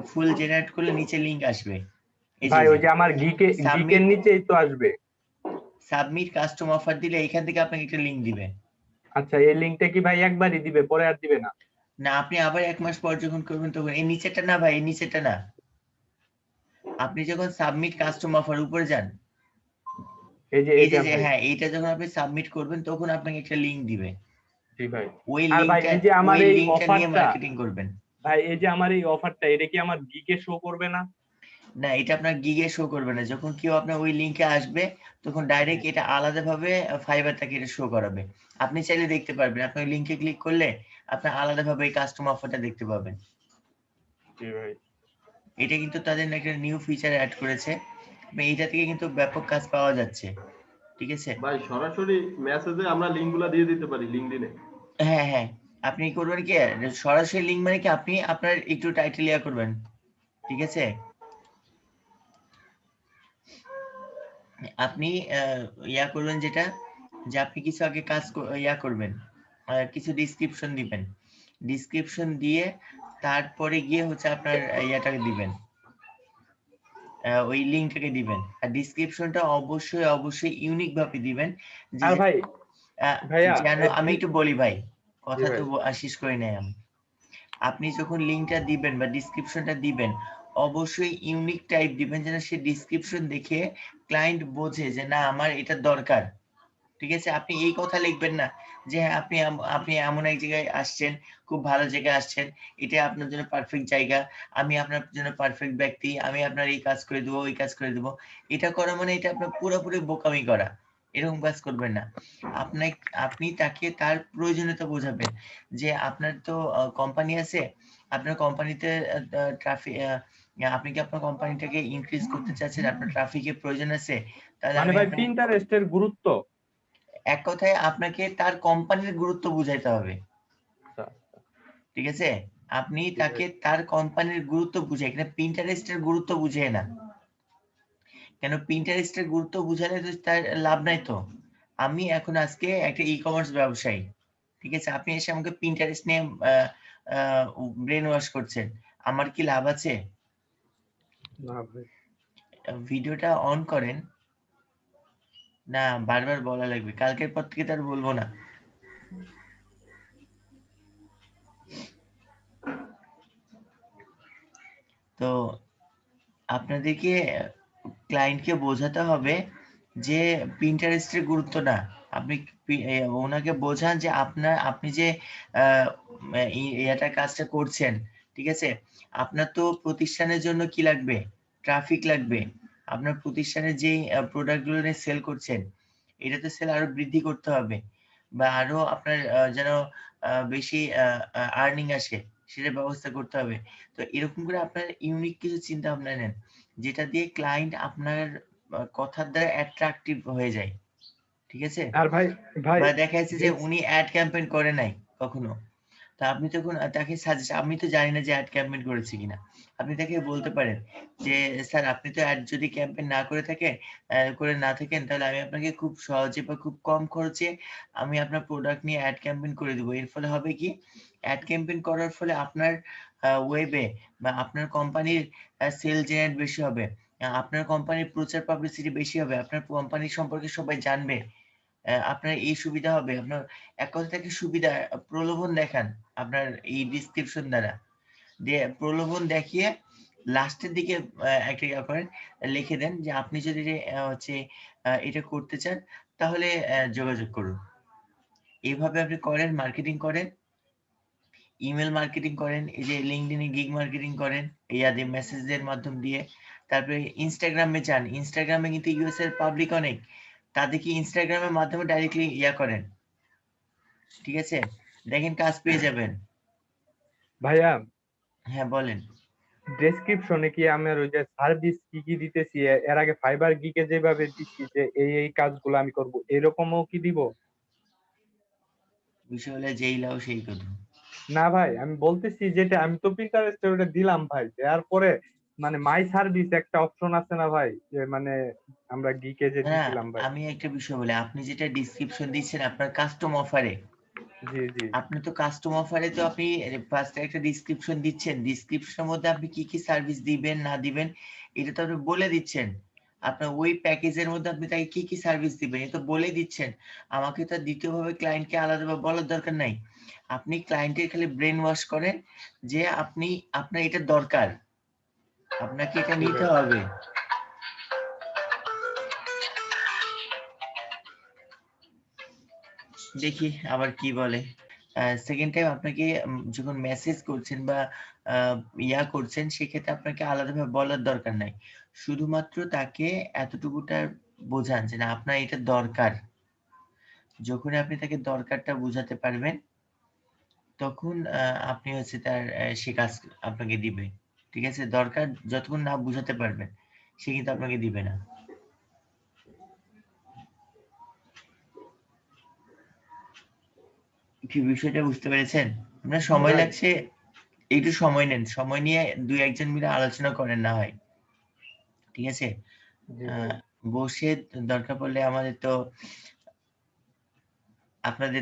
ফুল জেনারেট করলে নিচে লিংক আসবে, এই ভাই ওই যে যে আমার গিকের সাবমিট, নিচেই তো আসবে। সাবমিট কাস্টম অফার দিলে এখান থেকে আপনাকে একটা লিংক দিবে। আচ্ছা এই লিংকটা কি ভাই একবারই দিবে, পরে আর দিবে না? না, আপনি আবার 1 মাস পর যখন করবেন তখন, এই নিচেটা না ভাই, এই নিচেটা না, আপনি যখন সাবমিট কাস্টম অফার উপরে যান, এই যে এই যে এটা যে ভাই। হ্যাঁ, এইটা যখন আপনি সাবমিট করবেন তখন আপনাকে একটা লিংক দিবে, জি ভাই। ওই আর ভাই লিংকটা, এই যে আমার ওই এই লিংকটা নিয়ে অফারটা, মার্কেটিং করবেন। ভাই এই যে আমার এই অফারটা, এটা কি আমার গিকে শো করবে না? না, এটা আপনার গিগে শো করবে না, যখন কেউ আপনার ওই লিংকে আসবে তখন ডাইরেক্ট এটা আলাদাভাবে ফাইবার থেকে এটা শো করাবে, আপনি চাইলে দেখতে পারবেন, আপনি ওই লিংকে ক্লিক করলে আপনার আলাদাভাবে এই কাস্টম অফারটা দেখতে পাবেন। জি ভাই। এটা কিন্তু তাদের একটা নিউ ফিচার অ্যাড করেছে, এইটা থেকে কিন্তু ব্যাপক কাজ পাওয়া যাচ্ছে, ঠিক আছে? ভাই সরাসরি মেসেজে আমরা লিংকগুলো দিয়ে দিতে পারি লিংকডইনে। হ্যাঁ হ্যাঁ, আপনি করবেন কি, সরাসরি লিংক মানে কি, আপনি আপনার একটু টাইটেল ইয়া করবেন, ঠিক আছে? আপনি ইয়া করবেন যেটা, যে আপনি কিছু আগে কাজ ইয়া করবেন, কিছু ডিসক্রিপশন দিবেন, ডিসক্রিপশন দিয়ে তারপরে গিয়ে হচ্ছে আপনার ইয়াটাকে দিবেন, ওই লিংকটাকে দিবেন, আর ডিসক্রিপশনটা অবশ্যই অবশ্যই ইউনিক ভাবে দিবেন, যে আর ভাই ভাইয়া যেন, আমি একটু বলি ভাই, কথা ভাই তো শেষ করে নেই আমি। আপনি যখন লিংকটা দিবেন বা ডিসক্রিপশনটা দিবেন, অবশ্যই ইউনিক টাইপ দিবেন, যেন সে ডিসক্রিপশন দেখে ক্লায়েন্ট বোঝে যে না আমার এটা দরকার, ঠিক আছে? আপনি এই কথা লিখবেন না যে হ্যাঁ, আপনি এমন এক জায়গায় আসছেন, খুব ভালো জায়গায় আসছেন, এটা আপনার জন্য পারফেক্ট জায়গা, আমি আপনার জন্য পারফেক্ট ব্যক্তি, আমি আপনার এই কাজ করে দেবো, ওই কাজ করে দেবো। এটা করা মানে এটা আপনার পুরোপুরি বোকামি করা, এরকম কাজ করবেন না। আপনি তাকে তার প্রয়োজনীয়তা বোঝাবেন, যে আপনার তো কোম্পানি আছে, আপনার কোম্পানিতে ট্রাফিক, আপনি কি আপনার কোম্পানিটাকে ইনক্রিজ করতে চাচ্ছেন, আপনার ট্রাফিকের প্রয়োজন আছে, তাহলে মানে আমি ভাই আপনাকে, পিন্টারেস্টের গুরুত্ব, এক কথায় আপনাকে তার কোম্পানির গুরুত্ব বুঝাইতে হবে, ঠিক আছে? আপনি তাকে তার কোম্পানির গুরুত্ব বুঝাই, এখানে পিন্টারেস্টের গুরুত্ব বুঝে না, কেন পিন্টারেস্টের গুরুত্ব বুঝালে তো তার লাভ নাই তো। আমি এখন আজকে একটা ই কমার্স ব্যবসায়ী, ঠিক আছে? আপনি এসে আমাকে পিন্টারেস্ট নিয়ে ব্রেন ওয়াশ করছেন, আমার কি লাভ আছে? না ভাই। ভিডিওটা অন করেন না, বারবার বলা লাগবে, কালকের পর থেকে তার বলবো না। তো আপনাদেরকে ক্লায়েন্টকে বোঝাতে হবে যে পিন্টারেস্টের গুরুত্ব না, আপনি ওনাকে বোঝান যে আপনি যে এটা কাজটা করছেন, ঠিক আছে? আপনার তো প্রতিষ্ঠানের জন্য কি লাগবে, ট্রাফিক লাগবে, আপনার প্রতিষ্ঠানের যে প্রোডাক্ট গুলো নিয়ে সেল করছেন, এটা তো সেল আরো বৃদ্ধি করতে হবে, বা আরো আপনার যেন বেশি আর্নিং আসে, সেটার ব্যবস্থা করতে হবে। তো এরকম করে আপনার ইউনিক কিছু চিন্তা ভাবনা নেন, যেটা দিয়ে ক্লায়েন্ট আপনার কথার দ্বারা অ্যাট্রাকটিভ হয়ে যায়, ঠিক আছে? আর ভাই বা দেখা যাচ্ছে যে উনি অ্যাড ক্যাম্পেইন করে নাই কখনো, তা আপনি তখন তাকে সাজেস্ট, আমি তো জানি না যে অ্যাড ক্যাম্পেইন করেছে কিনা, আপনি তাকে বলতে পারেন যে স্যার আপনি তো অ্যাড যদি ক্যাম্পেইন না করে থাকেন, তাহলে আমি আপনাকে খুব সহজে বা খুব কম খরচে আমি আপনার প্রোডাক্ট নিয়ে অ্যাড ক্যাম্পেইন করে দেবো। এর ফলে হবে কি, অ্যাড ক্যাম্পেইন করার ফলে আপনার ওয়েবে বা আপনার কোম্পানির সেল জেনারেট বেশি হবে, আপনার কোম্পানির প্রচার পাবলিসিটি বেশি হবে, আপনার কোম্পানি সম্পর্কে সবাই জানবে, আপনার এই সুবিধা হবে, আপনার এক কথা থেকে সুবিধা, প্রলোভন দেখান আপনার এই ডিসক্রিপশন দ্বারা, দিয়ে প্রলোভন দেখিয়ে লাস্টের দিকে একটা ইয়া করেন, লিখে দেন যে আপনি যদি হচ্ছে এটা করতে চান তাহলে যোগাযোগ করুন। এইভাবে আপনি করেন, মার্কেটিং করেন, ইমেল মার্কেটিং করেন, এই যে লিঙ্কডইনে গিগ মার্কেটিং করেন ইয়াদের মেসেজের মাধ্যম দিয়ে, তারপরে ইনস্টাগ্রামে যান, ইনস্টাগ্রামে কিন্তু ইউএস এর পাবলিক অনেক, তাদেরকে ইনস্টাগ্রামের মাধ্যমে ডাইরেক্টলি ইয়া করেন, ঠিক আছে? দেখেন কাজ পেয়ে যাবেন। ভাইয়া হ্যাঁ বলেন। ডেসক্রিপশনে কি আমার ওই যে সার্ভিস কি কি দিতেছি এর আগে ফাইবার গিকে যেভাবে দিচ্ছি যে এই কাজগুলো আমি করব এরকমও কি দিব? বিষয় হলে যেই লাও সেই কথা। না ভাই আমি বলতেছি যেটা আমি তো পিন্টারেস্টে ওটা দিলাম ভাই, দেওয়ার পরে মানে মাই সার্ভিস একটা অপশন আছে না ভাই, যে মানে আমরা গিকে যে না দিছিলাম ভাই। আমি একটা বিষয় বলি, আপনি যেটা ডিসক্রিপশন দিচ্ছেন আপনার কাস্টম অফারে, জি জি আপনি তো কাস্টম অফারে তো আপনি ফার্স্টে একটা ডিসক্রিপশন দিচ্ছেন, ডিসক্রিপশনের মধ্যে আপনি কি কি সার্ভিস দিবেন না দিবেন এটা তো আপনি বলে দিচ্ছেন। আপনার ওই প্যাকেজের মধ্যে আপনি তাকে কি কি সার্ভিস দিবেন এটা তো বলে দিচ্ছেন। আমাকে তো দ্বিতীয়ভাবে ক্লায়েন্টকে আলাদাভাবে বলার দরকার নাই। আপনি ক্লায়েন্টের খালি ব্রেন ওয়াশ করেন যে আপনি আপনার এটা দরকার, আপনাকে এটা নিতে হবে। দেখি আবার কি বলে। সেকেন্ড টাইম আপনাকে যখন মেসেজ করছেন বা ইয়া করছেন সেক্ষেত্রে আপনাকে আলাদাভাবে বলার দরকার নাই, শুধুমাত্র তাকে এতটুকুটা বোঝান যে না আপনার এটা দরকার। যখন আপনি তাকে দরকারটা বোঝাতে পারবেন তখন আপনি হচ্ছে তার সে কাজ আপনাকে দিবে। ঠিক আছে, দরকার যতক্ষণ না বোঝাতে পারবেন সে কিন্তু আপনাকে দিবে না। কি বিষয়টা বুঝতে পেরেছেন? আপনার সময় লাগছে, একটু সময় নেন, সময় নিয়ে দুই একজন মিলে আলোচনা করেন না হয়, ঠিক আছে? বসে দরকার পড়লে আমাদের তো আপনাদের